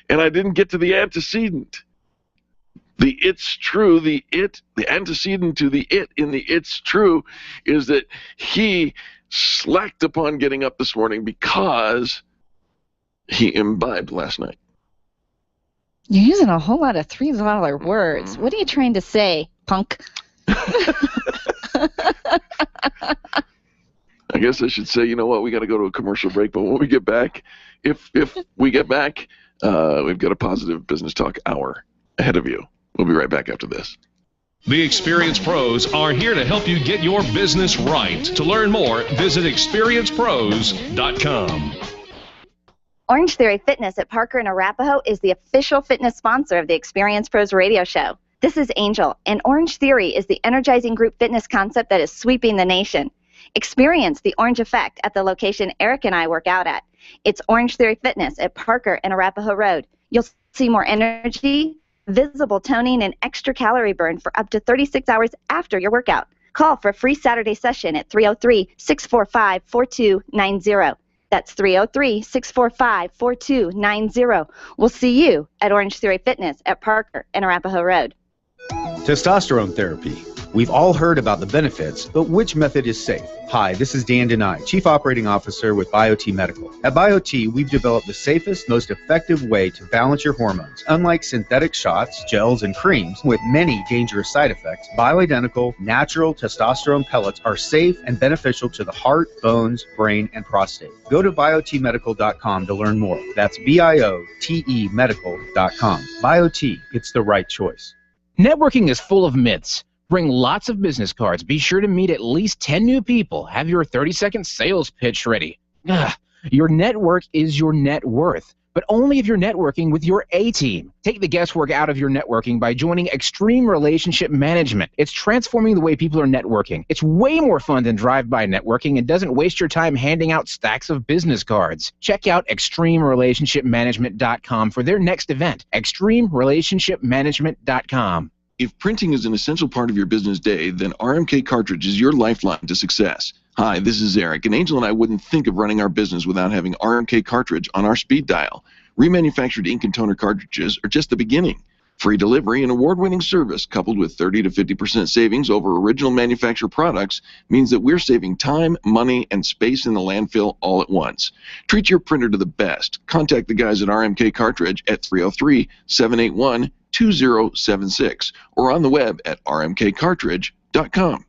And I didn't get to the antecedent. The it's true, the antecedent to the it in the it's true is that he slacked upon getting up this morning because he imbibed last night. You're using a whole lot of $3 words. What are you trying to say, punk? I guess I should say, you know what, we got to go to a commercial break, but when we get back, if we get back, we've got a positive business talk hour ahead of you. We'll be right back after this. The Experience Pros are here to help you get your business right. To learn more, visit experiencepros.com. Orange Theory Fitness at Parker and Arapahoe is the official fitness sponsor of the Experience Pros radio show. This is Angel, and Orange Theory is the energizing group fitness concept that is sweeping the nation. Experience the orange effect at the location Eric and I work out at. It's Orange Theory Fitness at Parker and Arapahoe Road. You'll see more energy, visible toning, and extra calorie burn for up to 36 hours after your workout. Call for a free Saturday session at 303-645-4290. That's 303-645-4290. We'll see you at Orange Theory Fitness at Parker and Arapahoe Road. Testosterone therapy. We've all heard about the benefits, but which method is safe? Hi, this is Dan Denai, Chief Operating Officer with BioT Medical. At BioT, we've developed the safest, most effective way to balance your hormones. Unlike synthetic shots, gels, and creams with many dangerous side effects, bioidentical, natural testosterone pellets are safe and beneficial to the heart, bones, brain, and prostate. Go to biotmedical.com to learn more. That's BIOTE medical.com. BioT, it's the right choice. Networking is full of myths. Bring lots of business cards. Be sure to meet at least 10 new people. Have your 30-second sales pitch ready. Your network is your net worth, but only if you're networking with your A-team. Take the guesswork out of your networking by joining Extreme Relationship Management. It's transforming the way people are networking. It's way more fun than drive-by networking and doesn't waste your time handing out stacks of business cards. Check out ExtremeRelationshipManagement.com for their next event. ExtremeRelationshipManagement.com. If printing is an essential part of your business day, then RMK Cartridge is your lifeline to success. Hi, this is Eric, and Angel and I wouldn't think of running our business without having RMK Cartridge on our speed dial. Remanufactured ink and toner cartridges are just the beginning. Free delivery and award-winning service coupled with 30 to 50% savings over original manufacturer products means that we're saving time, money, and space in the landfill all at once. Treat your printer to the best. Contact the guys at RMK Cartridge at 303-781-2076 or on the web at rmkcartridge.com.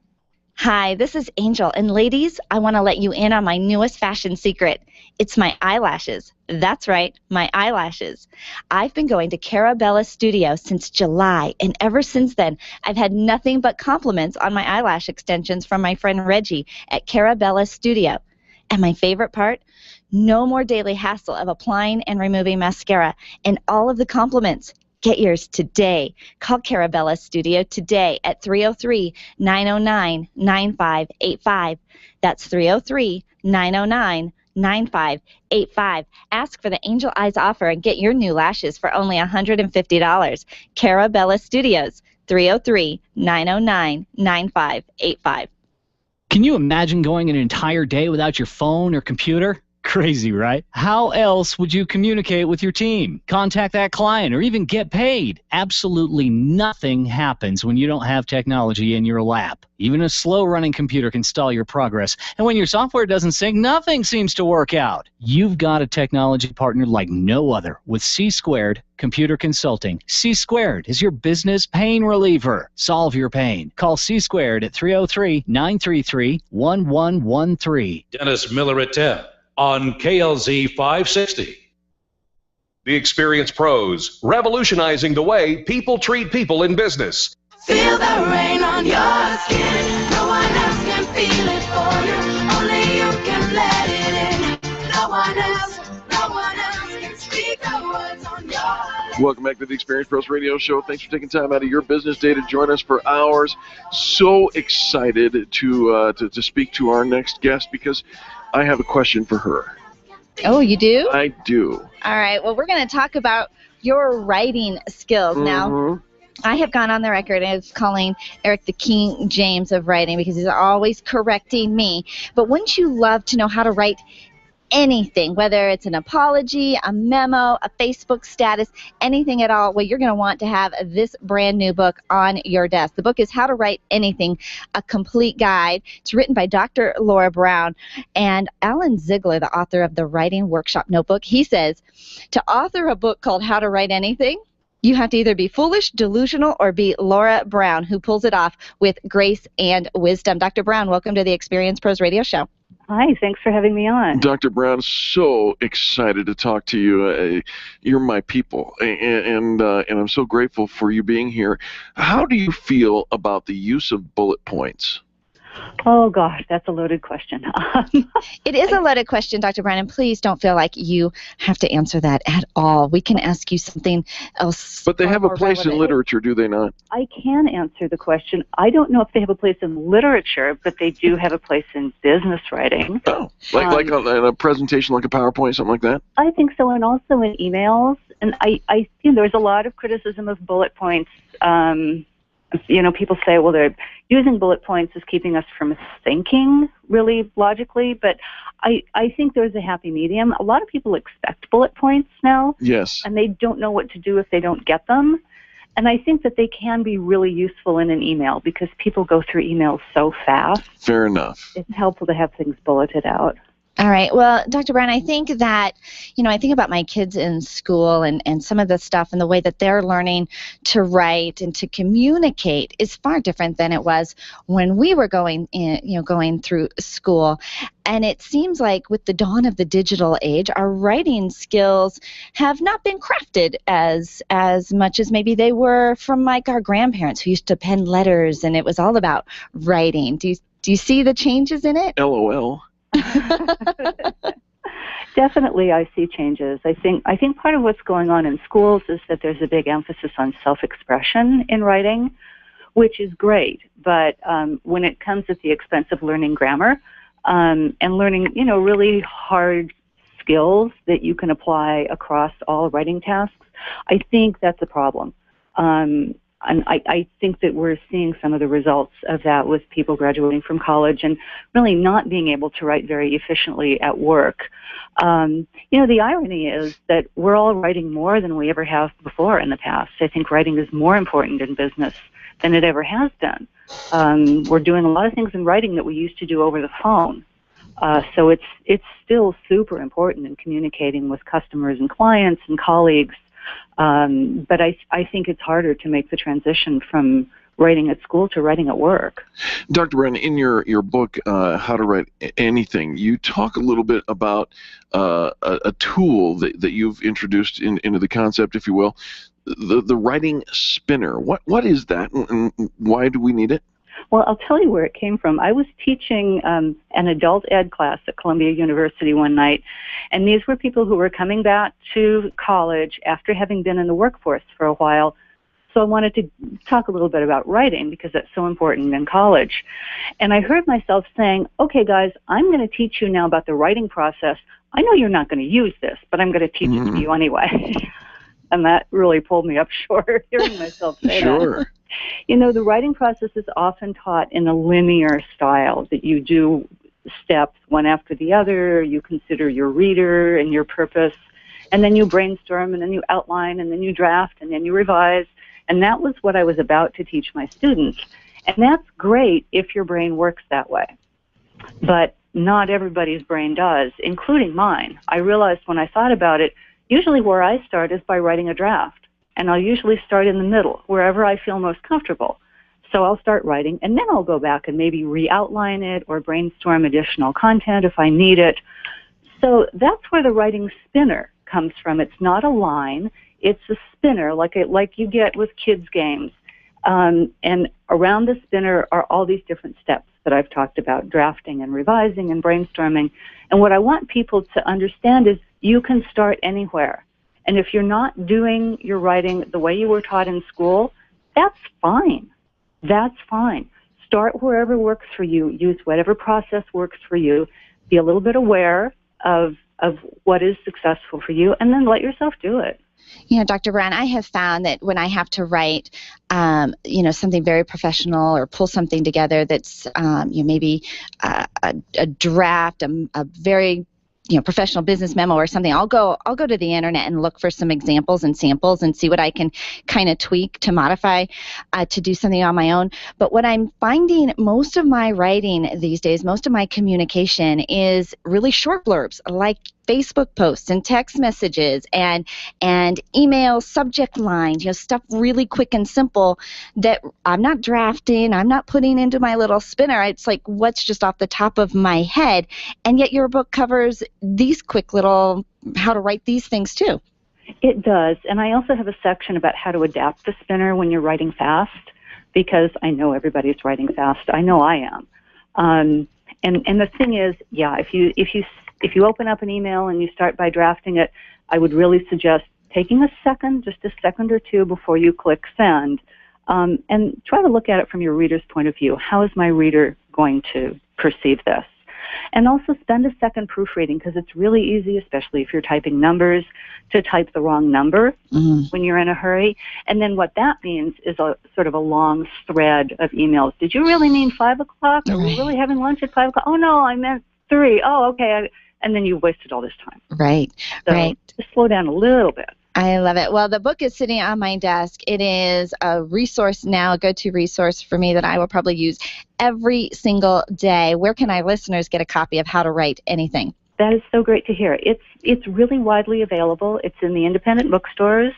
Hi, this is Angel, and ladies, I want to let you in on my newest fashion secret. It's my eyelashes. That's right, my eyelashes. I've been going to Carabella Studio since July, and ever since then, I've had nothing but compliments on my eyelash extensions from my friend Reggie at Carabella Studio. And my favorite part? No more daily hassle of applying and removing mascara, and all of the compliments. Get yours today. Call Carabella Studio today at 303-909-9585. That's 303-909-9585. Ask for the Angel Eyes offer and get your new lashes for only $150. Carabella Studios, 303-909-9585. Can you imagine going an entire day without your phone or computer? Crazy, right? How else would you communicate with your team, contact that client, or even get paid? Absolutely nothing happens when you don't have technology in your lap. Even a slow-running computer can stall your progress. And when your software doesn't sync, nothing seems to work out. You've got a technology partner like no other with C-Squared Computer Consulting. C-Squared is your business pain reliever. Solve your pain. Call C-Squared at 303-933-1113. Dennis Miller at 10 on KLZ 560. The Experience Pros, revolutionizing the way people treat people in business. Feel the rain on your skin. No one else can feel it for you. Only you can let it in. No one else can speak the words on your lips. Welcome back to the Experience Pros Radio Show. Thanks for taking time out of your business day to join us for hours. So excited to speak to our next guest because I have a question for her. Oh, you do? I do. All right. Well, we're going to talk about your writing skills. Now, I have gone on the record as calling Eric the King James of writing because he's always correcting me. But wouldn't you love to know how to write anything, whether it's an apology, a memo, a Facebook status, anything at all, well, you're going to want to have this brand new book on your desk. The book is How to Write Anything, a complete guide. It's written by Dr. Laura Brown and Alan Ziegler, the author of the Writing Workshop Notebook. He says, to author a book called How to Write Anything, you have to either be foolish, delusional, or be Laura Brown, who pulls it off with grace and wisdom. Dr. Brown, welcome to the Experience Pros Radio Show. Hi, thanks for having me on. Dr. Brown, so excited to talk to you. You're my people, and I'm so grateful for you being here. How do you feel about the use of bullet points? Oh, gosh, that's a loaded question. It is a loaded question, Dr. Brown, and please don't feel like you have to answer that at all. We can ask you something else. But they have a place in literature, do they not? I can answer the question. I don't know if they have a place in literature, but they do have a place in business writing. Oh, like in a presentation, like a PowerPoint, something like that? I think so, and also in emails. And I there's a lot of criticism of bullet points. People say, well, they're using bullet points is keeping us from thinking really logically, but I think there's a happy medium. A lot of people expect bullet points now. Yes. And they don't know what to do if they don't get them. And I think that they can be really useful in an email because people go through emails so fast. Fair enough. It's helpful to have things bulleted out. All right. Well, Dr. Brown, I think that, I think about my kids in school and some of the stuff and the way that they're learning to write and to communicate is far different than it was when we were going through school. And it seems like with the dawn of the digital age, our writing skills have not been crafted as much as maybe they were from like our grandparents who used to pen letters and it was all about writing. Do you see the changes in it? LOL. Definitely, I see changes. I think part of what's going on in schools is that there's a big emphasis on self-expression in writing, which is great. But when it comes at the expense of learning grammar and learning, really hard skills that you can apply across all writing tasks, I think that's a problem. And I think that we're seeing some of the results of that with people graduating from college and really not being able to write very efficiently at work. The irony is that we're all writing more than we ever have before in the past. I think writing is more important in business than it ever has been. We're doing a lot of things in writing that we used to do over the phone. So it's still super important in communicating with customers and clients and colleagues. But I think it's harder to make the transition from writing at school to writing at work. Dr. Brown, in your book, How to Write Anything, you talk a little bit about a tool that you've introduced into the concept, if you will, the writing spinner. What is that, and why do we need it? Well, I'll tell you where it came from. I was teaching an adult ed class at Columbia University one night, and these were people who were coming back to college after having been in the workforce for a while. So I wanted to talk a little bit about writing because that's so important in college. And I heard myself saying, okay, guys, I'm going to teach you now about the writing process. I know you're not going to use this, but I'm going to teach it to you anyway. And that really pulled me up short, hearing myself say that. The writing process is often taught in a linear style, that you do steps one after the other, you consider your reader and your purpose, and then you brainstorm, and then you outline, and then you draft, and then you revise. And that was what I was about to teach my students. And that's great if your brain works that way. But not everybody's brain does, including mine. I realized when I thought about it, usually where I start is by writing a draft. And I'll usually start in the middle, wherever I feel most comfortable. So I'll start writing, and then I'll go back and maybe re-outline it or brainstorm additional content if I need it. So that's where the writing spinner comes from. It's not a line. It's a spinner, like you get with kids' games. And around the spinner are all these different steps that I've talked about, drafting and revising and brainstorming. And what I want people to understand is you can start anywhere. And if you're not doing your writing the way you were taught in school, that's fine. That's fine. Start wherever works for you. Use whatever process works for you. Be a little bit aware of what is successful for you, and then let yourself do it. Dr. Brown, I have found that when I have to write, something very professional or pull something together that's, maybe a draft, a very professional business memo or something, I'll go to the internet and look for some examples and samples and see what I can kind of tweak to modify to do something on my own. But what I'm finding, most of my writing these days, most of my communication is really short blurbs, like Facebook posts and text messages and email subject lines, stuff really quick and simple that I'm not drafting, I'm not putting into my little spinner. It's like what's just off the top of my head. And yet your book covers these quick little how to write these things too. It does. And I also have a section about how to adapt the spinner when you're writing fast, because I know everybody's writing fast. I know I am. And the thing is, if you open up an email and you start by drafting it, I would really suggest taking a second or two before you click send, and try to look at it from your reader's point of view. How is my reader going to perceive this? And also spend a second proofreading, because it's really easy, especially if you're typing numbers, to type the wrong number when you're in a hurry. And then what that means is a sort of a long thread of emails. Did you really mean 5 o'clock? Are we really having lunch at 5 o'clock? Oh, no, I meant 3. Oh, okay. And then you've wasted all this time. Right, right. Just slow down a little bit. I love it. Well, the book is sitting on my desk. It is a resource now, a go-to resource for me that I will probably use every single day. Where can our listeners get a copy of How to Write Anything? That is so great to hear. It's really widely available. It's in the independent bookstores.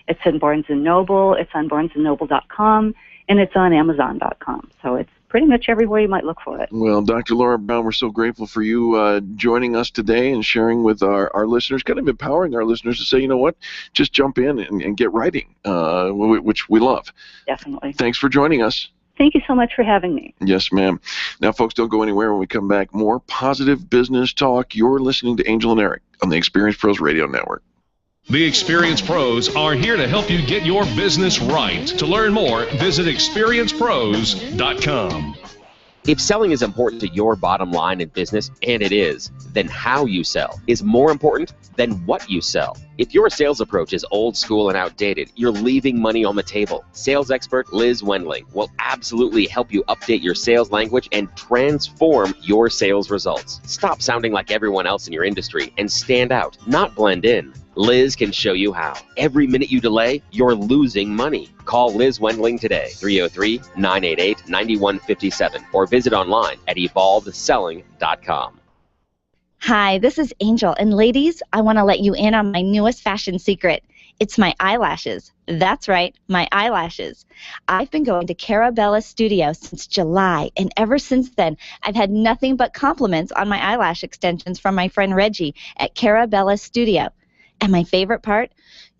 It's in Barnes & Noble. It's on barnesandnoble.com. And it's on Amazon.com. So it's pretty much everywhere you might look for it. Well, Dr. Laura Brown, we're so grateful for you joining us today and sharing with our listeners, kind of empowering our listeners to say, you know what, just jump in and get writing, which we love. Definitely. Thanks for joining us. Thank you so much for having me. Yes, ma'am. Now, folks, don't go anywhere. When we come back, more positive business talk. You're listening to Angel and Eric on the Experience Pros Radio Network. The Experience Pros are here to help you get your business right. To learn more, visit experiencepros.com. If selling is important to your bottom line in business, and it is, then how you sell is more important than what you sell. If your sales approach is old school and outdated, you're leaving money on the table. Sales expert Liz Wendling will absolutely help you update your sales language and transform your sales results. Stop sounding like everyone else in your industry and stand out, not blend in. Liz can show you how. Every minute you delay, you're losing money. Call Liz Wendling today, 303-988-9157, or visit online at evolvedselling.com. Hi, this is Angel, and ladies, I want to let you in on my newest fashion secret. It's my eyelashes. That's right, my eyelashes. I've been going to Carabella Studio since July, and ever since then, I've had nothing but compliments on my eyelash extensions from my friend Reggie at Carabella Studio. And my favorite part,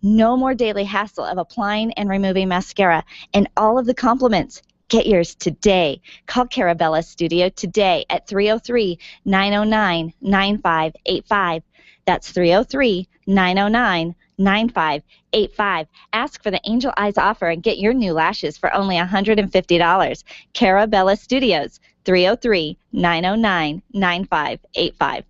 no more daily hassle of applying and removing mascara, and all of the compliments. Get yours today. Call Carabella Studio today at 303-909-9585. That's 303-909-9585. Ask for the Angel Eyes offer and get your new lashes for only $150. Carabella Studios, 303-909-9585.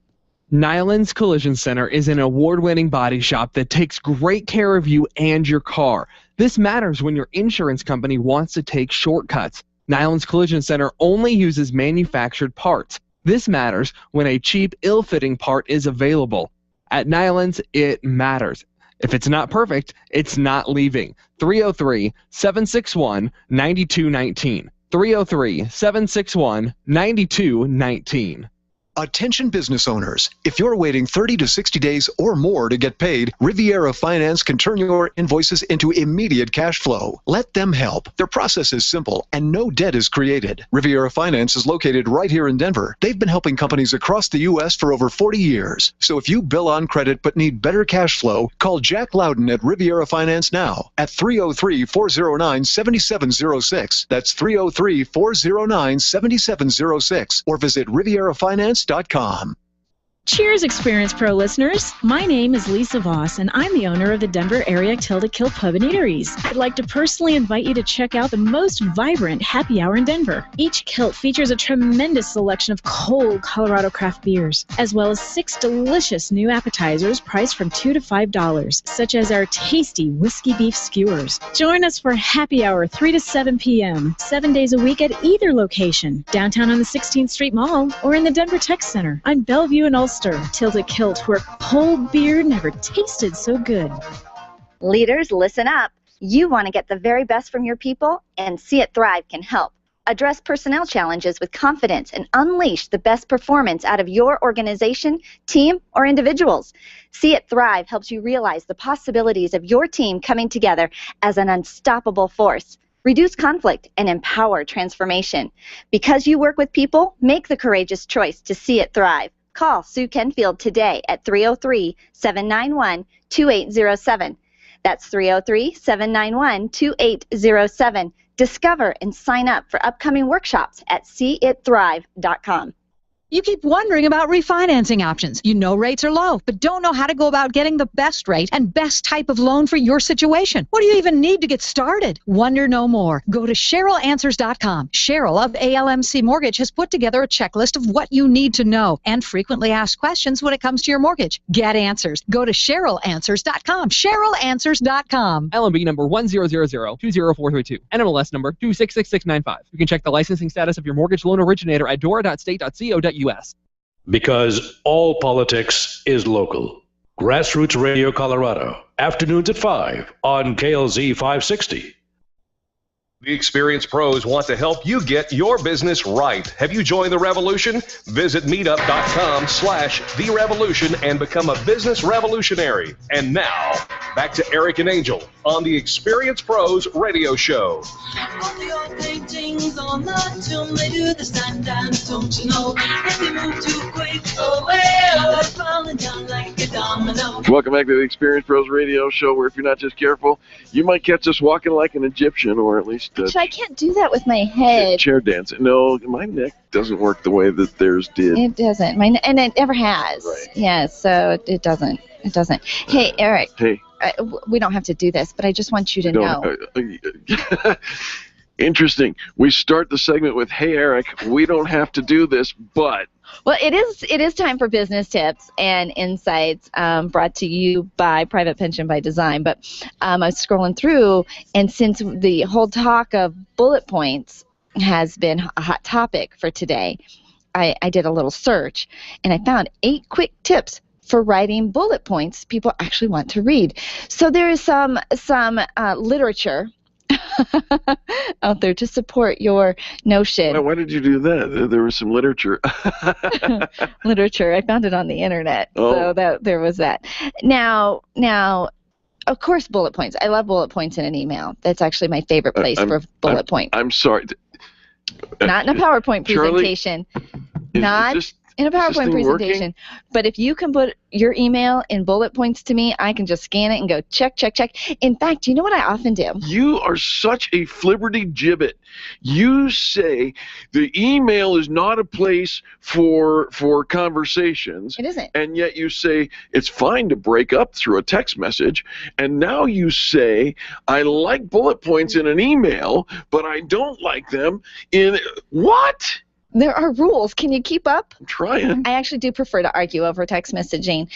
Nyland's Collision Center is an award-winning body shop that takes great care of you and your car. This matters when your insurance company wants to take shortcuts. Nyland's Collision Center only uses manufactured parts. This matters when a cheap, ill-fitting part is available. At Nyland's, it matters. If it's not perfect, it's not leaving. 303-761-9219. 303-761-9219. Attention business owners, if you're waiting 30 to 60 days or more to get paid, Riviera Finance can turn your invoices into immediate cash flow. Let them help. Their process is simple and no debt is created. Riviera Finance is located right here in Denver. They've been helping companies across the U.S. for over 40 years. So if you bill on credit but need better cash flow, call Jack Loudon at Riviera Finance now at 303-409-7706. That's 303-409-7706. Or visit RivieraFinance.com. Cheers, Experience Pro listeners. My name is Lisa Voss, and I'm the owner of the Denver area Tilda Kill Pub and Eateries. I'd like to personally invite you to check out the most vibrant happy hour in Denver. Each kilt features a tremendous selection of cold Colorado craft beers, as well as 6 delicious new appetizers priced from $2 to $5, such as our tasty whiskey beef skewers. Join us for happy hour 3 to 7 p.m., 7 days a week at either location, downtown on the 16th Street Mall or in the Denver Tech Center on Bellevue and Olson master tilted kilt where cold beer never tasted so good. Leaders, listen up. You want to get the very best from your people, and See It Thrive can help. Address personnel challenges with confidence and unleash the best performance out of your organization, team, or individuals. See It Thrive helps you realize the possibilities of your team coming together as an unstoppable force. Reduce conflict and empower transformation. Because you work with people, make the courageous choice to see it thrive. Call Sue Kenfield today at 303-791-2807. That's 303-791-2807. Discover and sign up for upcoming workshops at seeitthrive.com. You keep wondering about refinancing options. You know rates are low, but don't know how to go about getting the best rate and best type of loan for your situation. What do you even need to get started? Wonder no more. Go to CherylAnswers.com. Cheryl of ALMC Mortgage has put together a checklist of what you need to know and frequently asked questions when it comes to your mortgage. Get answers. Go to CherylAnswers.com. CherylAnswers.com. LMB number 100020432. NMLS number 266695. You can check the licensing status of your mortgage loan originator at dora.state.co.us. Because all politics is local. Grassroots Radio Colorado, afternoons at 5 on KLZ 560. The experienced pros want to help you get your business right. Have you joined the revolution? Visit meetup.com/therevolution and become a business revolutionary. And now, back to Eric and Angel on the Experienced Pros Radio Show. Paintings on the tomb, they do the stand dance, don't you know? If you move too quick, they're falling down like a domino. Welcome back to the Experienced Pros Radio Show, where if you're not just careful, you might catch us walking like an Egyptian, or at least Actually, I can't do that with my head. chair dancing. No, my neck doesn't work the way that theirs did. It doesn't. And it never has. Right. Yeah, so it doesn't. It doesn't. Hey, Eric. Hey. We don't have to do this, but I just want you to know. Interesting. We start the segment with, hey, Eric, we don't have to do this, but... Well, it is time for business tips and insights brought to you by Private Pension by Design. But I was scrolling through, and since the whole talk of bullet points has been a hot topic for today, I did a little search, and I found 8 quick tips for writing bullet points people actually want to read. So there is some literature out there to support your notion. Why did you do that? There was some literature. Literature. I found it on the internet. So that there was that. Now, of course, bullet points. I love bullet points in an email. That's actually my favorite place for bullet points. I'm sorry. Not in a PowerPoint presentation. Not in a PowerPoint presentation. But if you can put your email in bullet points to me, I can just scan it and go check, check, check. In fact, you know what I often do? You are such a flibberty gibbet. You say the email is not a place for conversations. It isn't. And yet you say it's fine to break up through a text message. And now you say I like bullet points in an email, but I don't like them in what? There are rules. Can you keep up? I'm trying. I actually do prefer to argue over text messaging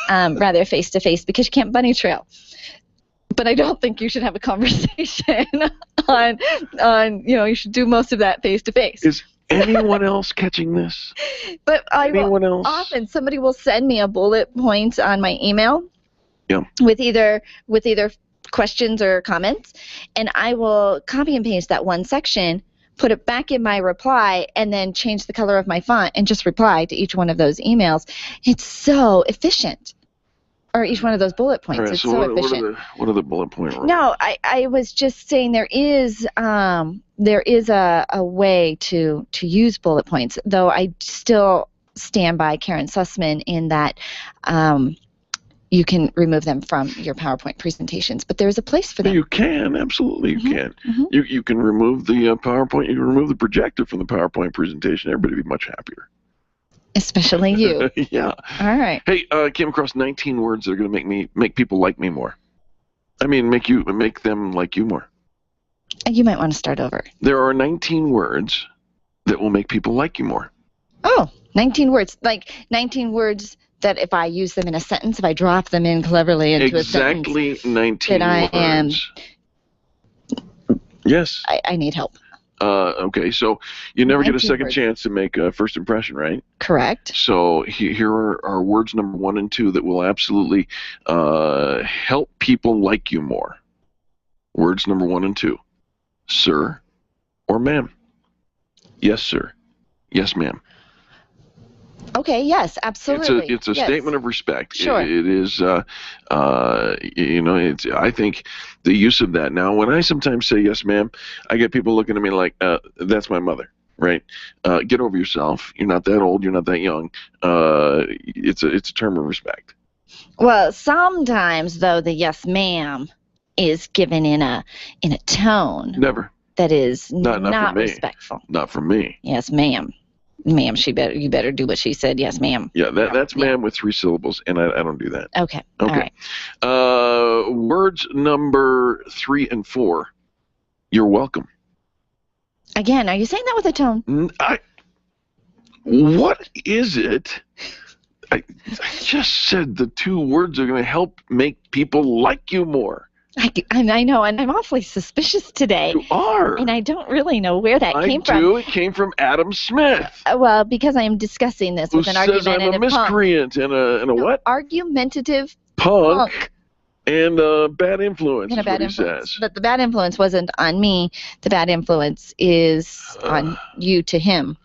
rather face-to-face because you can't bunny trail. But I don't think you should have a conversation on you should do most of that face-to-face. Is anyone else catching this? But anyone else? Often somebody will send me a bullet point on my email yeah. with either questions or comments, and I will copy and paste that one section, put it back in my reply, and then change the color of my font and just reply to each one of those emails. It's so efficient. Or each one of those bullet points. Right, it's so so efficient. What are the bullet point rules? No, I was just saying there is a way to use bullet points, though I still stand by Karen Sussman in that you can remove them from your PowerPoint presentations, but there's a place for them. You can, absolutely you can. Mm-hmm. You can remove the PowerPoint, you can remove the projector from the PowerPoint presentation. Everybody would be much happier. Especially you. Yeah. All right. Hey, I came across 19 words that are going to make people like me more. I mean, make them like you more. You might want to start over. There are 19 words that will make people like you more. Oh, 19 words. Like 19 words that if I use them in a sentence, if I drop them in cleverly into a sentence. Exactly 19 that words. I am. Yes. I need help. Okay, so you never get a 19 second words. chance to make a first impression, right? Correct. So here are words number 1 and 2 that will absolutely help people like you more. Words number 1 and 2. Sir or ma'am. Yes, sir. Yes, ma'am. Okay, yes, absolutely. It's a Yes. statement of respect. Sure. It is, I think the use of that. Now, when I sometimes say yes, ma'am, I get people looking at me like, that's my mother, right? Get over yourself. You're not that old. You're not that young. It's a term of respect. Well, sometimes, though, the yes, ma'am is given in a tone Never. that is Not for me. respectful. Not for me. Yes, ma'am. Ma'am, you better do what she said. Yes, ma'am. Yeah, that's ma'am with 3 syllables, and I don't do that. Okay. Okay. All right. Words number 3 and 4. You're welcome. Again, are you saying that with a tone? What is it? I just said the 2 words are going to help make people like you more. I know, and I'm awfully suspicious today. You are. And I don't really know where that came from. I do. It came from Adam Smith. Well, because I am discussing this with an Who says I'm argumentative a miscreant and a what? Argumentative Punk. And bad influence And a is bad what he influence. says. But the bad influence wasn't on me. The bad influence is on you to him.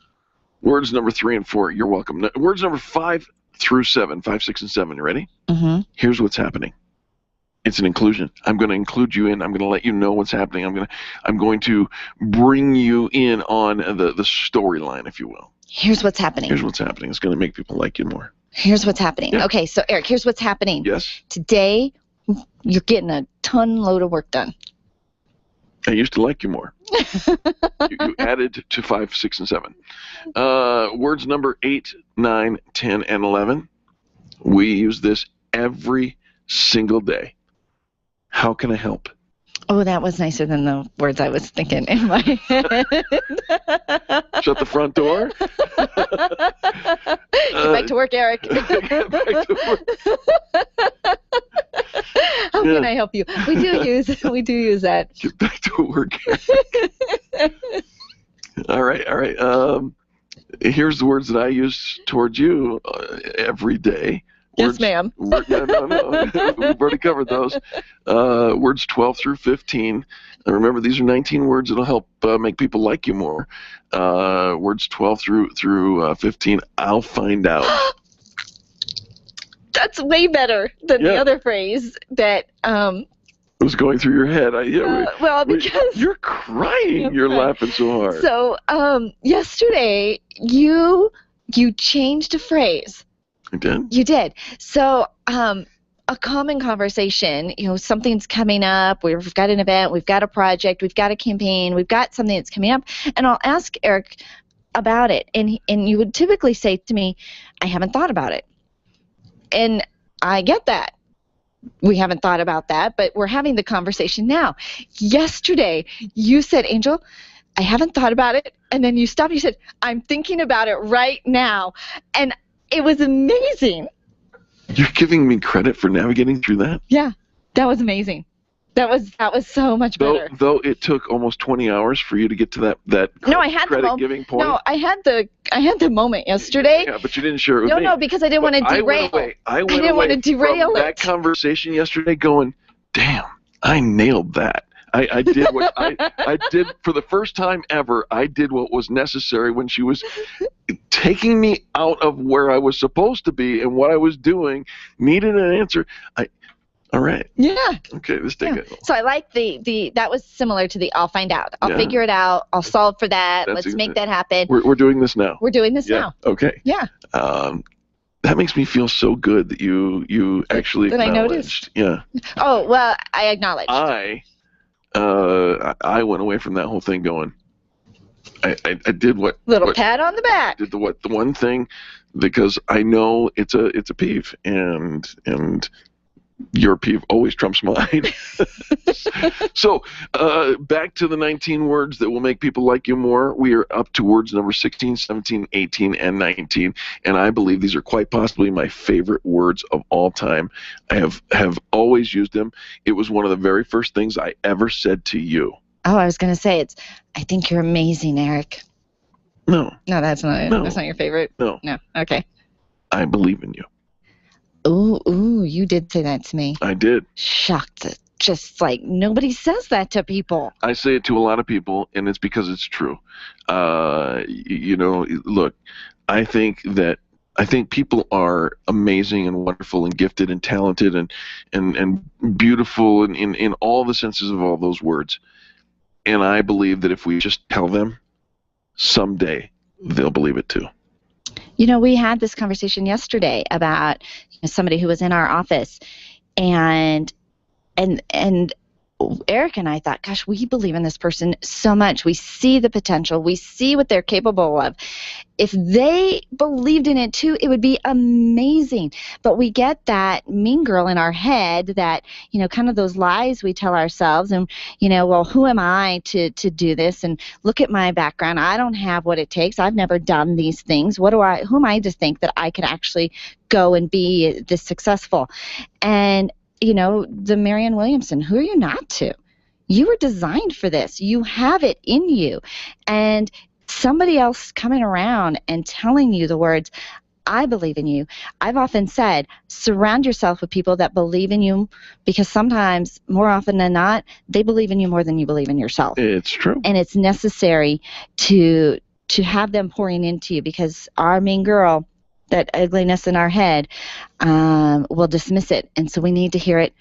Words number 3 and 4. You're welcome. Words number 5 through 7. 5, 6, and 7. You ready? Mm-hmm. Here's what's happening. It's an inclusion. I'm going to include you in. I'm going to let you know what's happening. I'm going to bring you in on the storyline, if you will. Here's what's happening. Here's what's happening. It's going to make people like you more. Here's what's happening. Yeah. Okay, so Eric, here's what's happening. Yes. Today, you're getting a ton load of work done. I used to like you more. you added to 5, 6, and 7. Words number 8, 9, 10, and 11. We use this every single day. How can I help? Oh, that was nicer than the words I was thinking in my head. Shut the front door. Get back to work, Eric. Get back to work. How can I help you? We do use that. Get back to work. All right. Here's the words that I use towards you every day. Yes, ma'am. No. We've already covered those. Words 12 through 15. And remember, these are 19 words that'll help make people like you more. Words 12 through 15. I'll find out. That's way better than the other phrase that. It was going through your head. Because you're crying. You're laughing so hard. So yesterday you changed a phrase. I did? You did. So a common conversation, something's coming up, we've got an event, we've got a project, we've got a campaign, we've got something that's coming up, and I'll ask Eric about it, and you would typically say to me, I haven't thought about it. And I get that. We haven't thought about that, but we're having the conversation now. Yesterday, you said, Angel, I haven't thought about it, and then you stopped, you said, I'm thinking about it right now, and it was amazing. You're giving me credit for navigating through that? Yeah, that was amazing. That was so much better. Though it took almost 20 hours for you to get to that no, I had credit giving point. No, I had the moment yesterday. Yeah, but you didn't share it with me. No, because I didn't want to derail. I didn't want to derail from that conversation yesterday going, damn, I nailed that. I did what I did for the first time ever. I did what was necessary when she was taking me out of where I was supposed to be and what I was doing. Needed an answer. All right. Yeah. Okay, let's take it. So I like the that was similar to the I'll find out. I'll figure it out. I'll solve for that. Let's make that happen. We're doing this now. We're doing this now. Okay. Yeah. That makes me feel so good that you actually that acknowledged. I noticed. Yeah. Oh well, I acknowledged. I went away from that whole thing going, I did what pat on the back. Did the one thing because I know it's a peeve and your peeve always trumps mine. So back to the 19 words that will make people like you more. We are up to words number 16, 17, 18, and 19, and I believe these are quite possibly my favorite words of all time. I have always used them. It was one of the very first things I ever said to you. Oh, I was going to say I think you're amazing, Eric. No. No, that's not it. No. That's not your favorite? No. No. Okay. I believe in you. Ooh, you did say that to me. I did. Shocked. Just like nobody says that to people. I say it to a lot of people, and it's because it's true. Look, I think people are amazing and wonderful and gifted and talented and beautiful in all the senses of all those words. And I believe that if we just tell them, someday they'll believe it too. We had this conversation yesterday about somebody who was in our office, and Eric and I thought, gosh, we believe in this person so much. We see the potential. We see what they're capable of. If they believed in it too, it would be amazing. But we get that mean girl in our head, that, kind of those lies we tell ourselves. And, well, who am I to do this? And look at my background. I don't have what it takes. I've never done these things. Who am I to think that I could actually go and be this successful? And the Marianne Williamson, who are you not to? You were designed for this. You have it in you. And somebody else coming around and telling you the words, I believe in you. I've often said, surround yourself with people that believe in you, because sometimes, more often than not, they believe in you more than you believe in yourself. It's true. And it's necessary to have them pouring into you, because our mean girl, that ugliness in our head, will dismiss it. And so we need to hear it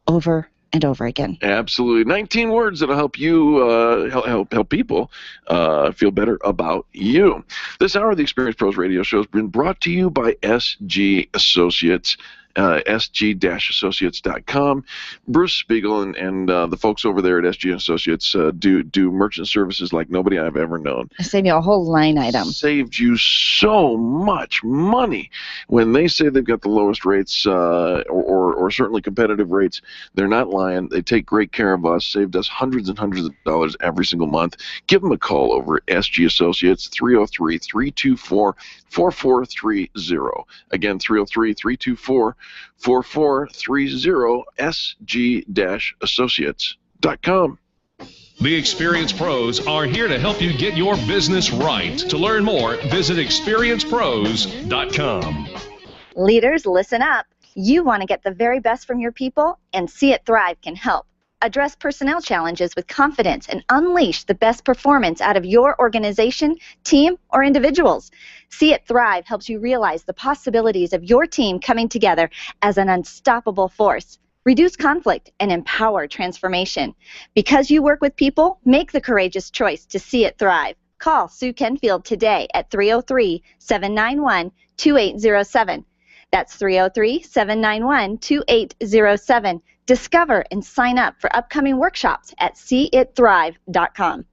over and over again. Absolutely. 19 words that'll help you, help people feel better about you. This hour of the Experience Pros Radio Show has been brought to you by SG Associates. SG-Associates.com. Bruce Spiegel and the folks over there at SG Associates do merchant services like nobody I've ever known. I saved you a whole line item. Saved you so much money. When they say they've got the lowest rates or certainly competitive rates, they're not lying. They take great care of us, saved us hundreds and hundreds of dollars every single month. Give them a call over at SG Associates, 303-324-4430. Again, 303-324-4430, sg-associates.com. The Experience Pros are here to help you get your business right. To learn more, visit experiencepros.com. Leaders, listen up. You want to get the very best from your people, and See It Thrive can help. Address personnel challenges with confidence and unleash the best performance out of your organization, team, or individuals. See It Thrive helps you realize the possibilities of your team coming together as an unstoppable force. Reduce conflict and empower transformation. Because you work with people, make the courageous choice to see it thrive. Call Sue Kenfield today at 303-791-2807. That's 303-791-2807. Discover and sign up for upcoming workshops at seeitthrive.com.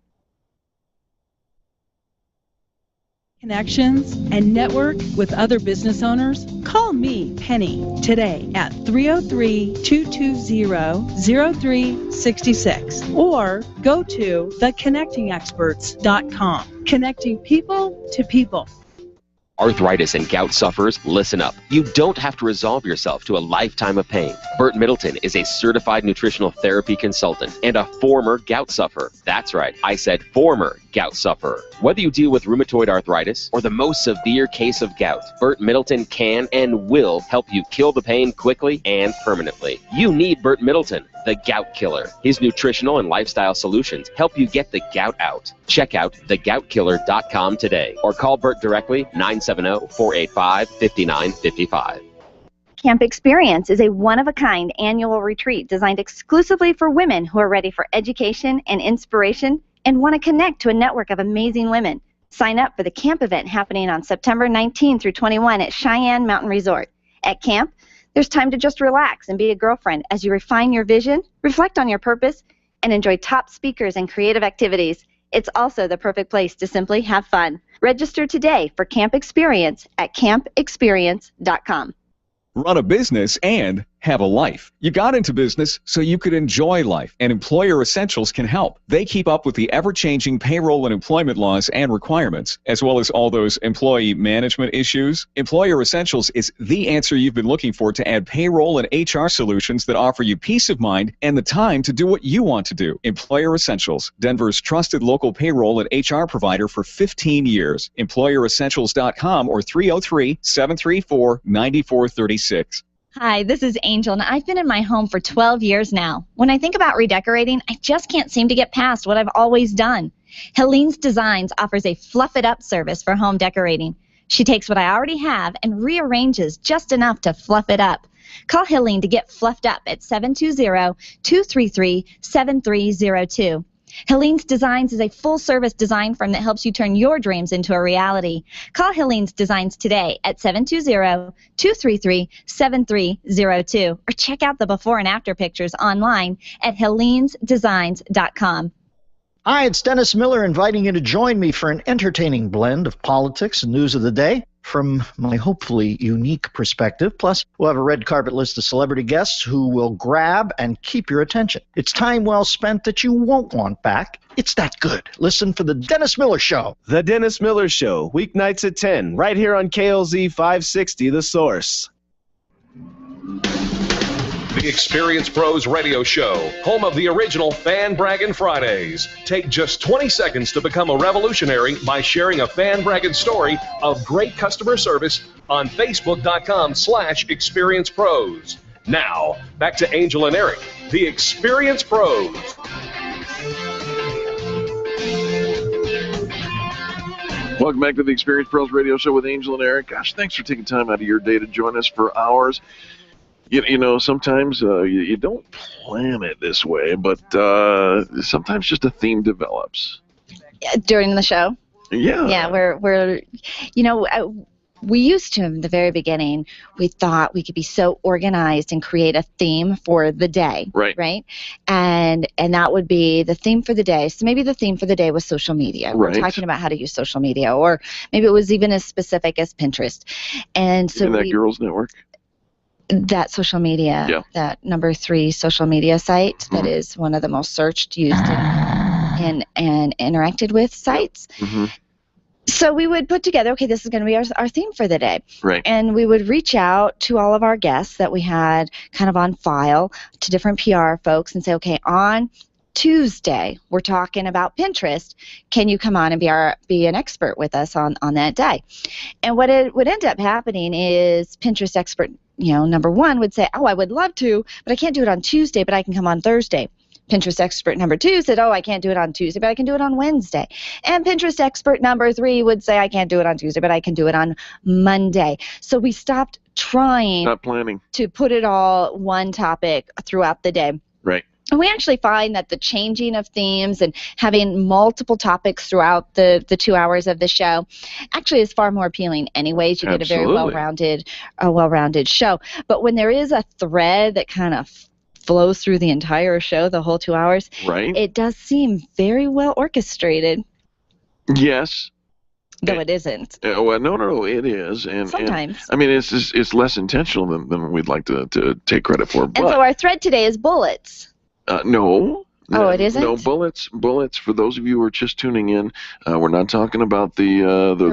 Connections and network with other business owners? Call me, Penny, today at 303-220-0366 or go to theconnectingexperts.com. Connecting people to people. Arthritis and gout sufferers, listen up. You don't have to resolve yourself to a lifetime of pain. Burt Middleton is a certified nutritional therapy consultant and a former gout sufferer. That's right, I said former gout sufferer. Whether you deal with rheumatoid arthritis or the most severe case of gout, Burt Middleton can and will help you kill the pain quickly and permanently. You need Burt Middleton, the gout killer. His nutritional and lifestyle solutions help you get the gout out. Check out thegoutkiller.com today or call Burt directly, 970-485-5955. Camp Experience is a one-of-a-kind annual retreat designed exclusively for women who are ready for education and inspiration and want to connect to a network of amazing women. Sign up for the camp event happening on September 19 through 21 at Cheyenne Mountain Resort. At camp, there's time to just relax and be a girlfriend as you refine your vision, reflect on your purpose, and enjoy top speakers and creative activities. It's also the perfect place to simply have fun. Register today for Camp Experience at campexperience.com. Run a business and have a life. You got into business so you could enjoy life, and Employer Essentials can help. They keep up with the ever-changing payroll and employment laws and requirements, as well as all those employee management issues. Employer Essentials is the answer you've been looking for to add payroll and HR solutions that offer you peace of mind and the time to do what you want to do. Employer Essentials, Denver's trusted local payroll and HR provider for 15 years. EmployerEssentials.com or 303-734-9436. Hi, this is Angel, and I've been in my home for 12 years now. When I think about redecorating, I just can't seem to get past what I've always done. Helene's Designs offers a fluff it up service for home decorating. She takes what I already have and rearranges just enough to fluff it up. Call Helene to get fluffed up at 720-233-7302. Helene's Designs is a full-service design firm that helps you turn your dreams into a reality. Call Helene's Designs today at 720-233-7302 or check out the before and after pictures online at helenesdesigns.com. Hi, it's Dennis Miller inviting you to join me for an entertaining blend of politics and news of the day from my hopefully unique perspective. Plus, we'll have a red carpet list of celebrity guests who will grab and keep your attention. It's time well spent that you won't want back. It's that good. Listen for The Dennis Miller Show. The Dennis Miller Show, weeknights at 10, right here on KLZ 560, The Source. The Experience Pros Radio Show, home of the original Fan Braggin' Fridays. Take just 20 seconds to become a revolutionary by sharing a fan bragging story of great customer service on Facebook.com/ExperiencePros. Now, back to Angel and Eric, the Experience Pros. Welcome back to the Experience Pros Radio Show with Angel and Eric. Gosh, thanks for taking time out of your day to join us for hours. You know, sometimes you don't plan it this way, but sometimes just a theme develops. During the show? Yeah. Yeah, we're we used to, in the very beginning, we thought we could be so organized and create a theme for the day. Right. Right? And that would be the theme for the day. So maybe the theme for the day was social media. Right. We're talking about how to use social media. Or maybe it was even as specific as Pinterest. And so that Girls Network? That social media, that number 3 social media site that is one of the most searched, used, and interacted with sites. Mm-hmm. So we would put together, okay, this is going to be our theme for the day. Right. And we would reach out to all of our guests that we had kind of on file, to different PR folks, and say, okay, on Tuesday, we're talking about Pinterest. Can you come on and be an expert with us on that day? And what it would end up happening is Pinterest expert, number 1 would say, oh, I would love to, but I can't do it on Tuesday, but I can come on Thursday. Pinterest expert number 2 said, oh, I can't do it on Tuesday, but I can do it on Wednesday. And Pinterest expert number 3 would say, I can't do it on Tuesday, but I can do it on Monday. So we stopped trying to put it all one topic throughout the day. Right. And we actually find that the changing of themes and having multiple topics throughout the 2 hours of the show actually is far more appealing anyways. You get a very well-rounded show. But when there is a thread that kind of flows through the entire show, the whole 2 hours, right, it does seem very well orchestrated. Yes. Though it isn't. Well, no, it is. And sometimes. And, I mean, it's less intentional than we'd like to take credit for. And so our thread today is bullets. No. Oh, it isn't? No, bullets. For those of you who are just tuning in, we're not talking about the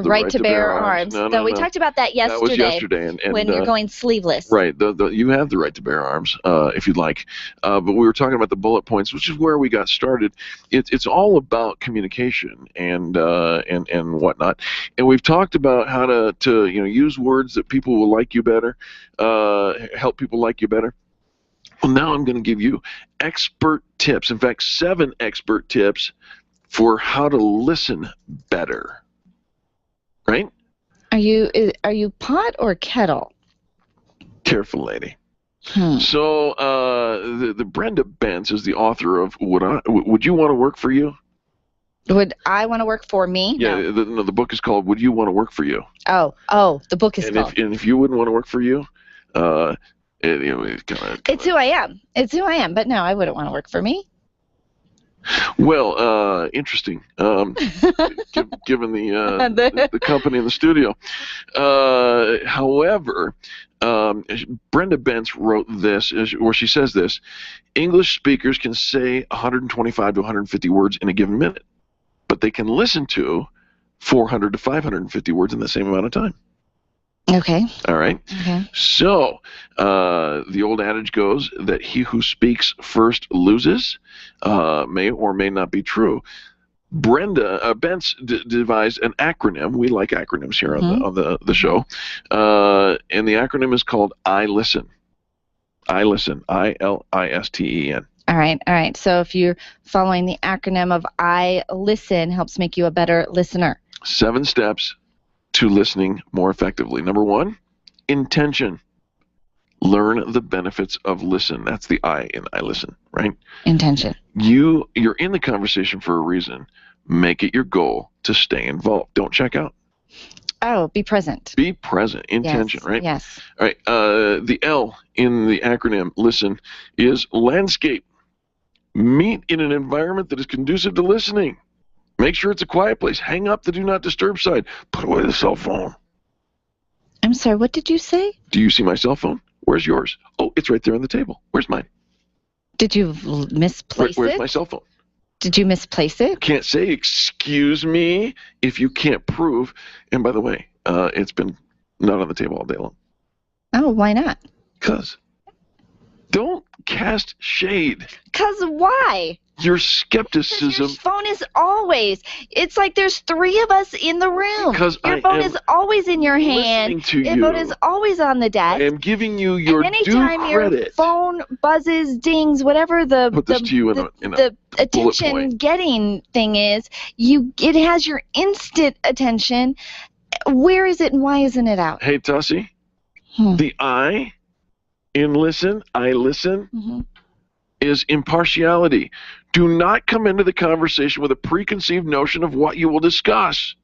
right to bear arms. No, we talked about that yesterday. That was yesterday. And when you're going sleeveless. Right. You have the right to bear arms if you'd like. But we were talking about the bullet points, which is where we got started. It's all about communication and whatnot. And we've talked about how to use words that people will like you better, help people like you better. Well, now I'm going to give you expert tips. In fact, 7 expert tips for how to listen better. Right? Are you pot or kettle? Careful, lady. So, the Brenda Benz is the author of Would You Want to Work for You? Would I want to work for me? Yeah, No. The book is called Would You Want to Work for You? Oh, the book is called. And if you wouldn't want to work for you, it's who I am. It's who I am. But no, I wouldn't want to work for me. Well, interesting. Given the company in the studio. However, Brenda Bentz wrote this, where she says this: English speakers can say 125 to 150 words in a given minute, but they can listen to 400 to 550 words in the same amount of time. Okay. All right. Okay. So the old adage goes that he who speaks first loses. May or may not be true. Brenda Bentz devised an acronym. We like acronyms here on the show, and the acronym is called I Listen. I Listen. ILISTEN. All right. So if you're following the acronym of I Listen, helps make you a better listener. 7 steps to listening more effectively. Number 1, intention. Learn the benefits of listen. That's the I in I Listen, right? Intention. You're in the conversation for a reason. Make it your goal to stay involved. Don't check out. Oh, be present. Be present. Intention, Yes, right? yes. All right. The L in the acronym listen is landscape. Meet in an environment that is conducive to listening. Make sure it's a quiet place. Hang up the do not disturb sign. Put away the cell phone. I'm sorry, what did you say? Do you see my cell phone? Where's yours? Oh, it's right there on the table. Where's mine? Did you misplace Where's it? my cell phone? Did you misplace it? Can't say excuse me if you can't prove. And by the way, it's been not on the table all day long. Oh, why not? Because don't cast shade. Because why? Your skepticism. Your phone is always. It's like there's 3 of us in the room. Because your phone is always in your hand. listening to Your you. phone is always on the desk. I am giving you your and due anytime your credit. phone buzzes, dings, whatever the Put this to you in a bullet attention point. getting thing is, it has your instant attention. Where is it and why isn't it out? Hey, Tussie, the I in listen, I listen, is impartiality. Do not come into the conversation with a preconceived notion of what you will discuss.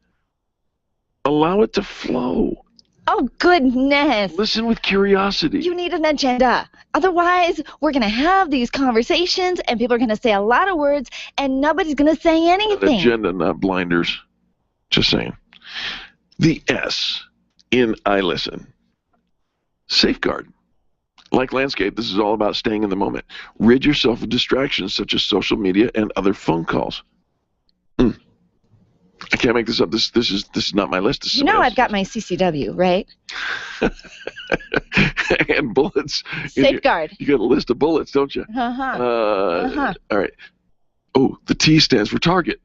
Allow it to flow. Oh, goodness. Listen with curiosity. You need an agenda. Otherwise, we're going to have these conversations and people are going to say a lot of words and nobody's going to say An anything. agenda, not blinders. Just saying. The S in I listen. Safeguard. Like landscape, this is all about staying in the moment. Rid yourself of distractions such as social media and other phone calls. I can't make this up. This is not my list. This is You know somebody I've got my CCW, right? else's. And bullets. Safeguard. You got a list of bullets, don't you? Uh-huh. All right. Oh, the T stands for target.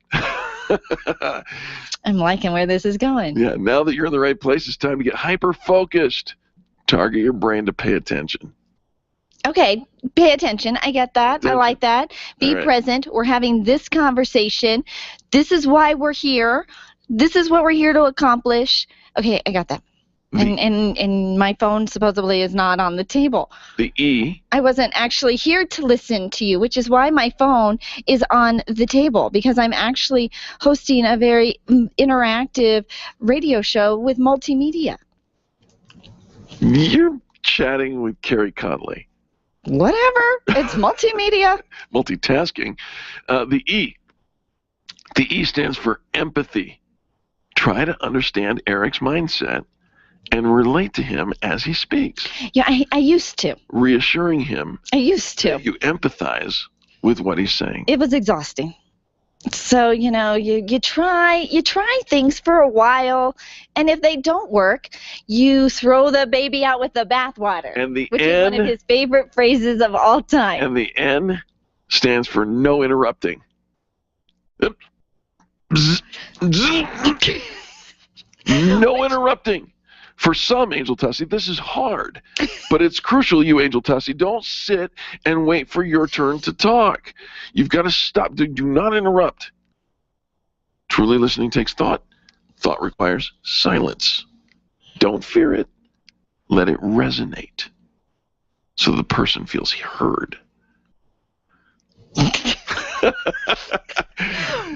I'm liking where this is going. Yeah, now that you're in the right place, it's time to get hyper-focused. Target your brain to pay attention. Okay, pay attention. I get that. I like that. Be All right. present. We're having this conversation. This is why we're here. This is what we're here to accomplish. Okay, I got that. And my phone supposedly is not on the table. The E. I wasn't actually here to listen to you, which is why my phone is on the table, because I'm actually hosting a very interactive radio show with multimedia. You're chatting with Carrie Conley. Whatever. It's multimedia. Multitasking. The E. The E stands for empathy. Try to understand Eric's mindset and relate to him as he speaks. Yeah, I used to. Reassuring him I used to. that you empathize with what he's saying. It was exhausting. So, you try things for a while, and if they don't work, you throw the baby out with the bathwater, And the which is one of N. his favorite phrases of all time. And the N stands for no interrupting. No interrupting. For some, Angel Tussie, this is hard, but it's crucial, you Angel Tussie. Don't sit and wait for your turn to talk. You've got to stop. Do not interrupt. Truly listening takes thought. Thought requires silence. Don't fear it. Let it resonate so the person feels heard.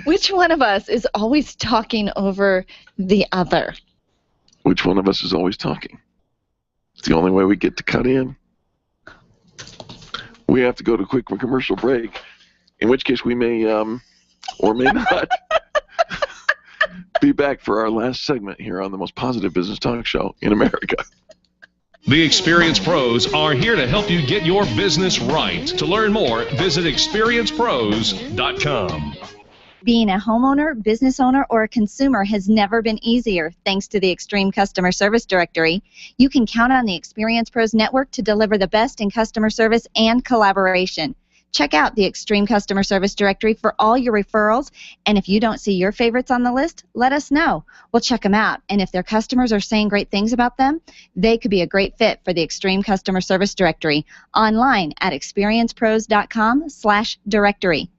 Which one of us is always talking over the other? Which one of us is always talking? It's the only way we get to cut in. We have to go to a quick commercial break. in which case we may or may not be back for our last segment here on the most positive business talk show in America. The Experience Pros are here to help you get your business right. To learn more, visit experiencepros.com. Being a homeowner, business owner, or a consumer has never been easier thanks to the Extreme Customer Service Directory. You can count on the Experience Pros Network to deliver the best in customer service and collaboration. Check out the Extreme Customer Service Directory for all your referrals, and if you don't see your favorites on the list, let us know. We'll check them out, and if their customers are saying great things about them, they could be a great fit for the Extreme Customer Service Directory. Online at experiencepros.com/directory.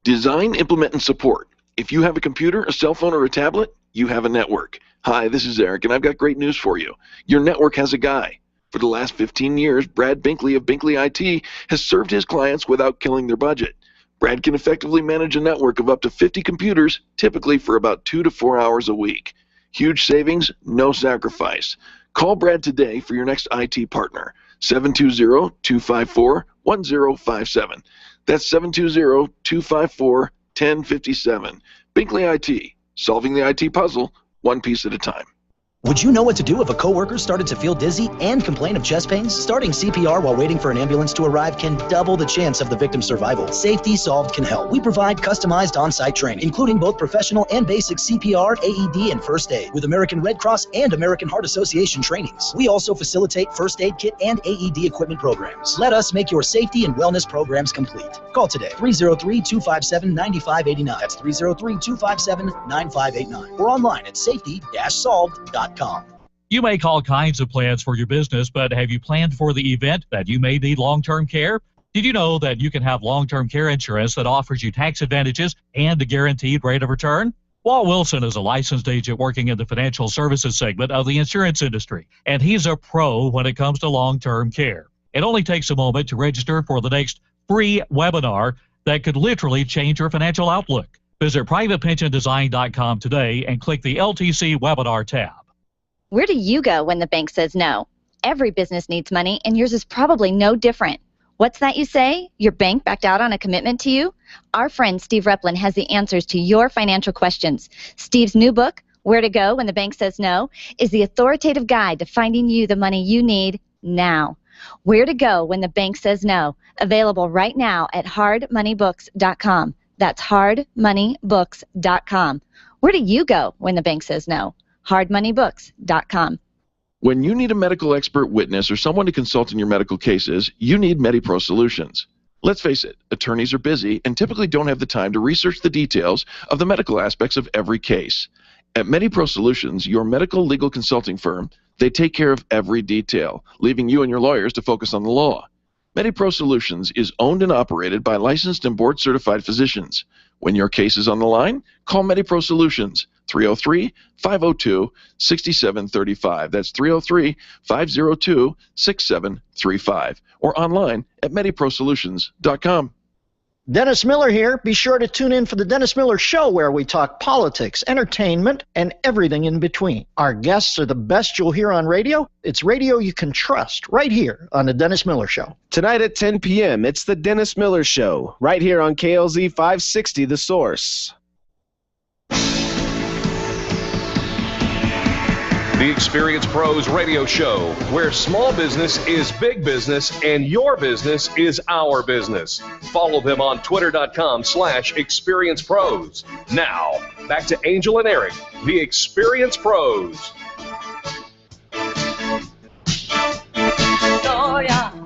Design, implement, and support. If you have a computer, a cell phone, or a tablet, you have a network. Hi, this is Eric, and I've got great news for you. Your network has a guy. For the last 15 years, Brad Binkley of Binkley IT has served his clients without killing their budget. Brad can effectively manage a network of up to 50 computers, typically for about 2 to 4 hours a week. Huge savings, no sacrifice. Call Brad today for your next IT partner, 720-254-1057. That's 720-254-1057. Binkley IT, solving the IT puzzle, one piece at a time. Would you know what to do if a coworker started to feel dizzy and complain of chest pains? Starting CPR while waiting for an ambulance to arrive can double the chance of the victim's survival. Safety Solved can help. We provide customized on-site training, including both professional and basic CPR, AED, and first aid, with American Red Cross and American Heart Association trainings. We also facilitate first aid kit and AED equipment programs. Let us make your safety and wellness programs complete. Call today, 303-257-9589. That's 303-257-9589. Or online at safety-solved.com. You make all kinds of plans for your business, but have you planned for the event that you may need long-term care? Did you know that you can have long-term care insurance that offers you tax advantages and a guaranteed rate of return? Walt Wilson is a licensed agent working in the financial services segment of the insurance industry, and he's a pro when it comes to long-term care. It only takes a moment to register for the next free webinar that could literally change your financial outlook. Visit privatepensiondesign.com today and click the LTC webinar tab. Where do you go when the bank says no? Every business needs money, and yours is probably no different. What's that you say? Your bank backed out on a commitment to you? Our friend Steve Replin has the answers to your financial questions. Steve's new book, Where to Go When the Bank Says No, is the authoritative guide to finding you the money you need now. Where to Go When the Bank Says No, available right now at hardmoneybooks.com. That's hardmoneybooks.com. Where do you go when the bank says no? hardmoneybooks.com. When you need a medical expert witness or someone to consult in your medical cases, you need MediPro Solutions. Let's face it, attorneys are busy and typically don't have the time to research the details of the medical aspects of every case. At MediPro Solutions, your medical legal consulting firm, they take care of every detail, leaving you and your lawyers to focus on the law. MediPro Solutions is owned and operated by licensed and board-certified physicians. When your case is on the line, call MediPro Solutions, 303-502-6735. That's 303-502-6735. Or online at mediprosolutions.com. Dennis Miller here. Be sure to tune in for the Dennis Miller Show, where we talk politics, entertainment, and everything in between. Our guests are the best you'll hear on radio. It's radio you can trust right here on the Dennis Miller Show. Tonight at 10 p.m., it's the Dennis Miller Show, right here on KLZ 560, The Source. The Experience Pros radio show, where small business is big business and your business is our business. Follow them on twitter.com/experiencepros. Now, back to Angel and Eric, the Experience Pros.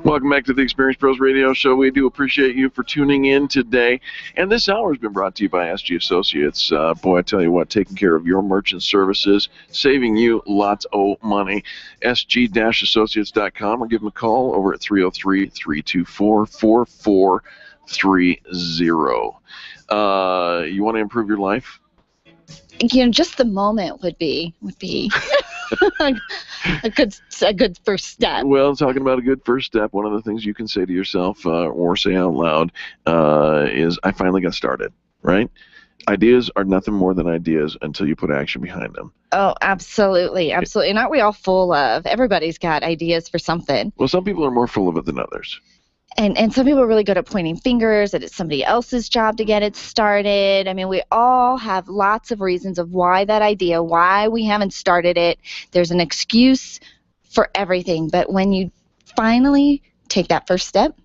Welcome back to the Experience Pros Radio Show. We do appreciate you for tuning in today. And this hour has been brought to you by SG Associates. Boy, I tell you what, taking care of your merchant services, saving you lots of money. SG-associates.com or give them a call over at 303-324-4430. You want to improve your life? You know, just the moment would be a good first step. Well, talking about a good first step, one of the things you can say to yourself or say out loud is, I finally got started, right? Ideas are nothing more than ideas until you put action behind them. Oh, absolutely. Absolutely. And aren't we all full of, everybody's got ideas for something. Well, some people are more full of it than others. And some people are really good at pointing fingers, that it's somebody else's job to get it started. I mean, we all have lots of reasons of why that idea, why we haven't started it. There's an excuse for everything. But when you finally take that first step,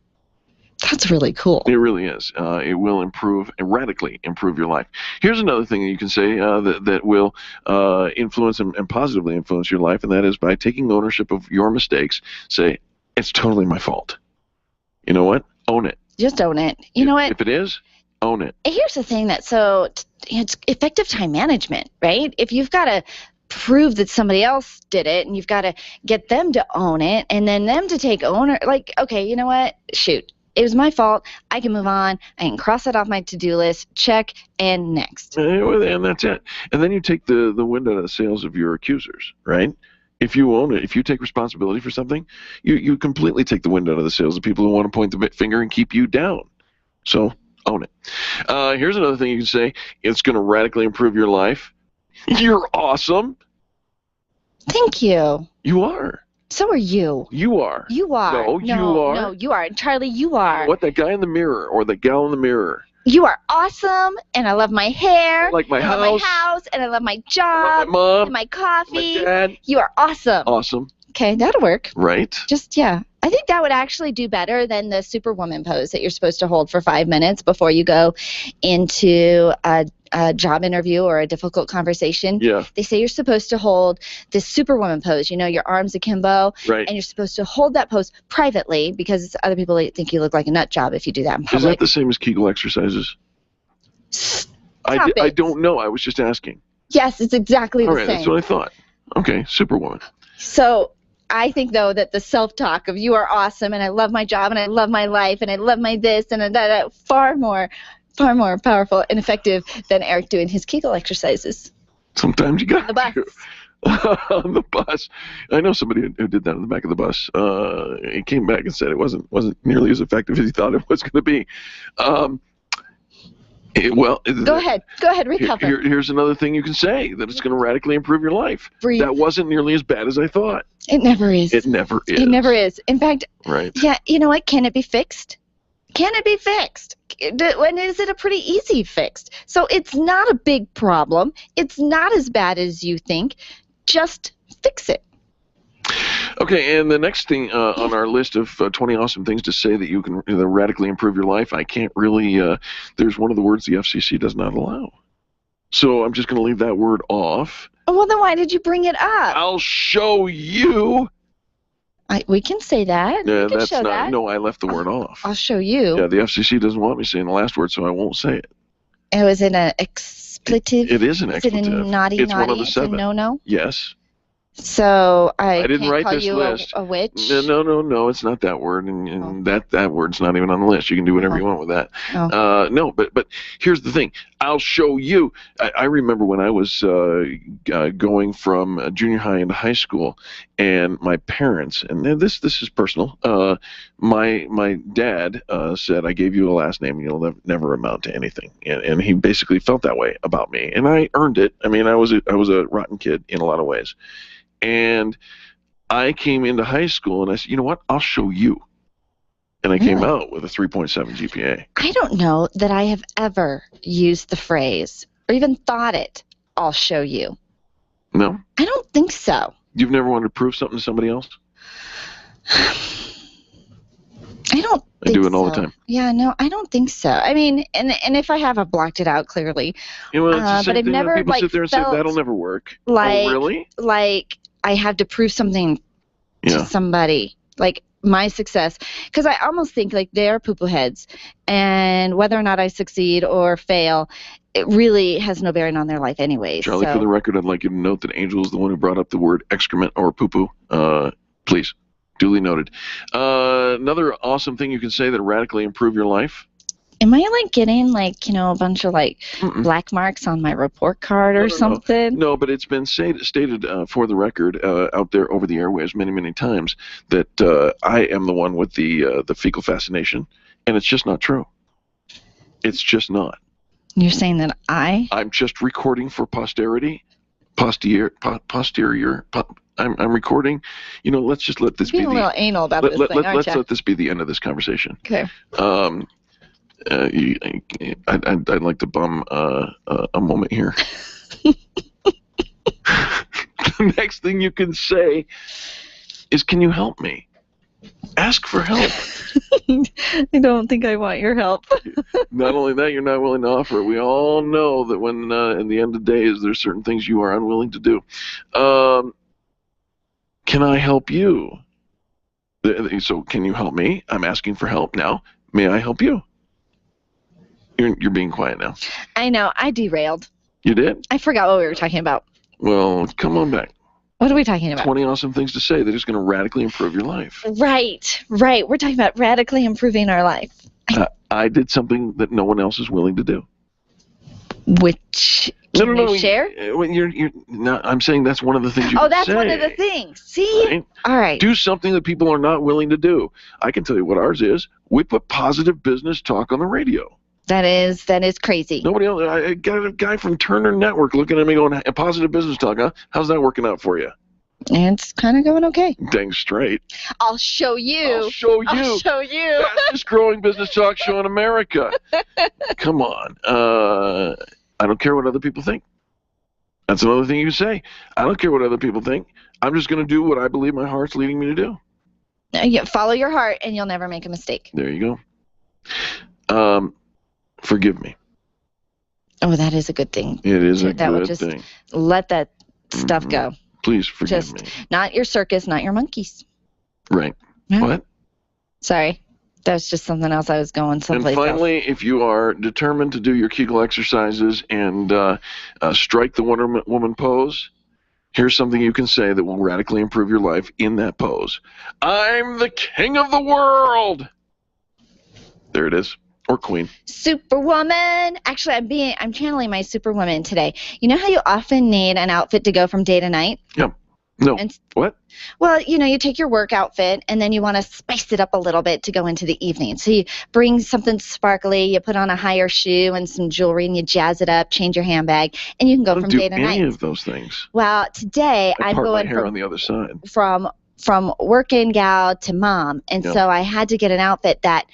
that's really cool. It really is. It will radically improve your life. Here's another thing that you can say that will influence and positively influence your life, and that is by taking ownership of your mistakes. Say, it's totally my fault. You know what? Own it. Just own it. You know what? If it is, own it. Here's the thing it's effective time management, right? If you've got to prove that somebody else did it and you've got to get them to own it and then them to take okay, you know what? Shoot. It was my fault. I can move on. I can cross it off my to-do list. Check, and next. And that's it. And then you take the wind out of the sails of your accusers, right? If you own it, if you take responsibility for something, you completely take the wind out of the sails of people who want to point the finger and keep you down. So own it. Here's another thing you can say. It's going to radically improve your life. You're awesome. Thank you. You are. So are you. You are. You are. No, you are. No, you are. Charlie, you are. What, that guy in the mirror or the gal in the mirror? You are awesome, and I love my hair. I like my house. I love my house, and I love my job. I love my mom. And my coffee. My dad. You are awesome. Awesome. Okay, that'll work. Right. Yeah. I think that would actually do better than the Superwoman pose that you're supposed to hold for 5 minutes before you go into a job interview or a difficult conversation. Yeah. They say you're supposed to hold this Superwoman pose, your arms akimbo. Right. And you're supposed to hold that pose privately because other people think you look like a nut job if you do that in public. Is that the same as Kegel exercises? I don't know. I was just asking. Yes, it's exactly the All right, same. that's what I thought. Okay, Superwoman. So I think, though, that the self-talk of you are awesome and I love my job and I love my life and I love my this and that, far more powerful and effective than Eric doing his Kegel exercises. Sometimes you got the bus. On the bus. I know somebody who did that on the back of the bus. He came back and said it wasn't nearly as effective as he thought it was going to be. Go ahead, recover. Here's another thing you can say, that it's going to radically improve your life. Breathe. That wasn't nearly as bad as I thought. It never is. It never is. It never is. In fact, right. Yeah, you know what? Can it be fixed? Can it be fixed? When is it a pretty easy fixed? So it's not a big problem. It's not as bad as you think. Just fix it. Okay, and the next thing on our list of 20 awesome things to say that you can radically improve your life, I can't really, there's one of the words the FCC does not allow. So I'm just going to leave that word off. Well, then why did you bring it up? I'll show you. We can say that. Yeah, we can that's show not, that. no, I left the word off. I'll show you. Yeah, the FCC doesn't want me saying the last word, so I won't say it. Oh, is it an expletive? It is an expletive. Is it a naughty? It's one of the 7. It's a no-no? Yes. So I didn't can't write call this you list. A witch? No, it's not that word, and that word's not even on the list. You can do whatever you want with that. No, but here's the thing. I'll show you. I remember when I was going from junior high into high school, and my parents, and this is personal. My dad said, "I gave you a last name, and you'll never amount to anything," and he basically felt that way about me, and I earned it. I mean, I was a rotten kid in a lot of ways. And I came into high school and I said, you know what? I'll show you. And I came out with a 3.7 GPA. I don't know that I have ever used the phrase or even thought it, I'll show you. No? I don't think so. You've never wanted to prove something to somebody else? I don't I do it all the time. Yeah, no, I don't think so. I mean, and if I have, I've blocked it out clearly. Yeah, well, it's the same but I've thing. never People sit there and say, felt that'll never work. Like, oh, really? Like I have to prove something to somebody, like my success, because I almost think like they're poo-poo heads, and whether or not I succeed or fail, it really has no bearing on their life anyway. Charlie, for the record, I'd like you to note that Angel is the one who brought up the word excrement or poo-poo. Please, duly noted. Another awesome thing you can say that radically improve your life. Am I like getting like, a bunch of like black marks on my report card or something? No, but it's been stated for the record out there over the airwaves many times that I am the one with the fecal fascination, and it's just not true. It's just not. You're saying that I'm just recording for posterity posterior. I'm recording. Let's just let this be being a little anal about this thing, aren't let's you? let this be the end of this conversation. Okay. I'd like to bum a moment here. The next thing you can say is, "Can you help me?" Ask for help. I don't think I want your help. Not only that, you're not willing to offer it. We all know that when, in the end of the day, there's certain things you are unwilling to do. Can I help you? So, can you help me? I'm asking for help now. May I help you? You're being quiet now. I know. I derailed. You did? I forgot what we were talking about. Well, come on back. What are we talking about? 20 awesome things to say that is going to radically improve your life. Right. We're talking about radically improving our life. I did something that no one else is willing to do. Which can you share? When you're not, I'm saying that's one of the things you can that's say, one of the things. See? right? All right. Do something that people are not willing to do. I can tell you what ours is. We put positive business talk on the radio. That is crazy. Nobody else. I got a guy from Turner Network looking at me going, "Positive business talk, huh? How's that working out for you?" And it's kind of going okay. Dang straight. I'll show you. I'll show you. I'll show you. Fastest growing business talk show in America. Come on. I don't care what other people think. That's another thing you can say. I don't care what other people think. I'm just going to do what I believe my heart's leading me to do. Yeah, follow your heart, and you'll never make a mistake. There you go. Forgive me. Oh, that is a good thing. It is a that will good just thing. Let that stuff go. Please forgive Just me. not your circus, not your monkeys. Right. Yeah. What? Sorry. That's just something else I was going someplace And finally, if you are determined to do your Kegel exercises and strike the Wonder Woman pose, here's something you can say that will radically improve your life in that pose. I'm the king of the world. There it is. Or queen. Superwoman. Actually, I'm channeling my superwoman today. You know how you often need an outfit to go from day to night? Yeah. No. What? Well, you take your work outfit and then you want to spice it up a little bit to go into the evening. So you bring something sparkly, you put on a higher shoe and some jewelry, and you jazz it up, change your handbag, and you can go from day to night. I don't do any of those things. Well, today I'm part going my hair on the other side. From working gal to mom, and so I had to get an outfit that.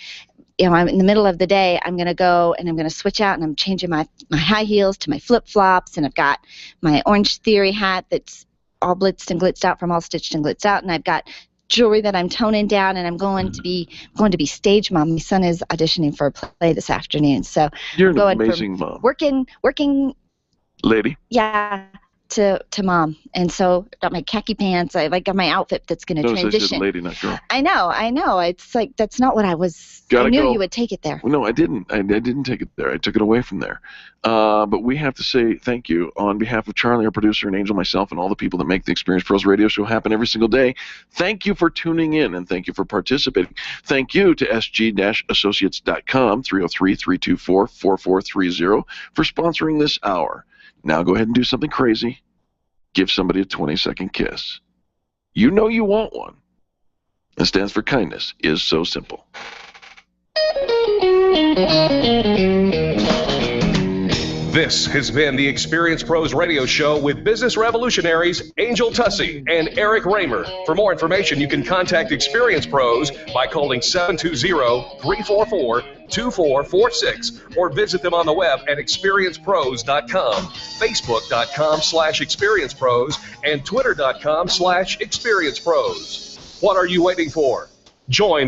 I'm in the middle of the day, I'm going to go and I'm going to switch out, and I'm changing my high heels to my flip-flops, and I've got my Orange Theory hat that's all blitzed and glitzed out from All Stitched and Glitzed Out, and I've got jewelry that I'm toning down, and I'm going to be stage mom. My son is auditioning for a play this afternoon, so You're I'm going an amazing mom. Working lady. Yeah. To mom, and so got my khaki pants. I got my outfit that's going to transition. I said lady, not girl. I know. It's like that's not what I was. Gotta I knew go. you would take it there. Well, no, I didn't. I didn't take it there. I took it away from there. But we have to say thank you on behalf of Charlie, our producer, and Angel, myself, and all the people that make the Experience Pros radio show happen every single day. Thank you for tuning in, and thank you for participating. Thank you to sg-associates.com, 303-324-4430, for sponsoring this hour. Now go ahead and do something crazy. Give somebody a 20-second kiss. You know you want one. It stands for kindness. Is so simple. This has been the Experience Pros radio show with business revolutionaries Angel Tussey and Eric Raymer. For more information, you can contact Experience Pros by calling 720-344-2446 or visit them on the web at experiencepros.com, facebook.com/experiencepros, and twitter.com/experiencepros. What are you waiting for? Join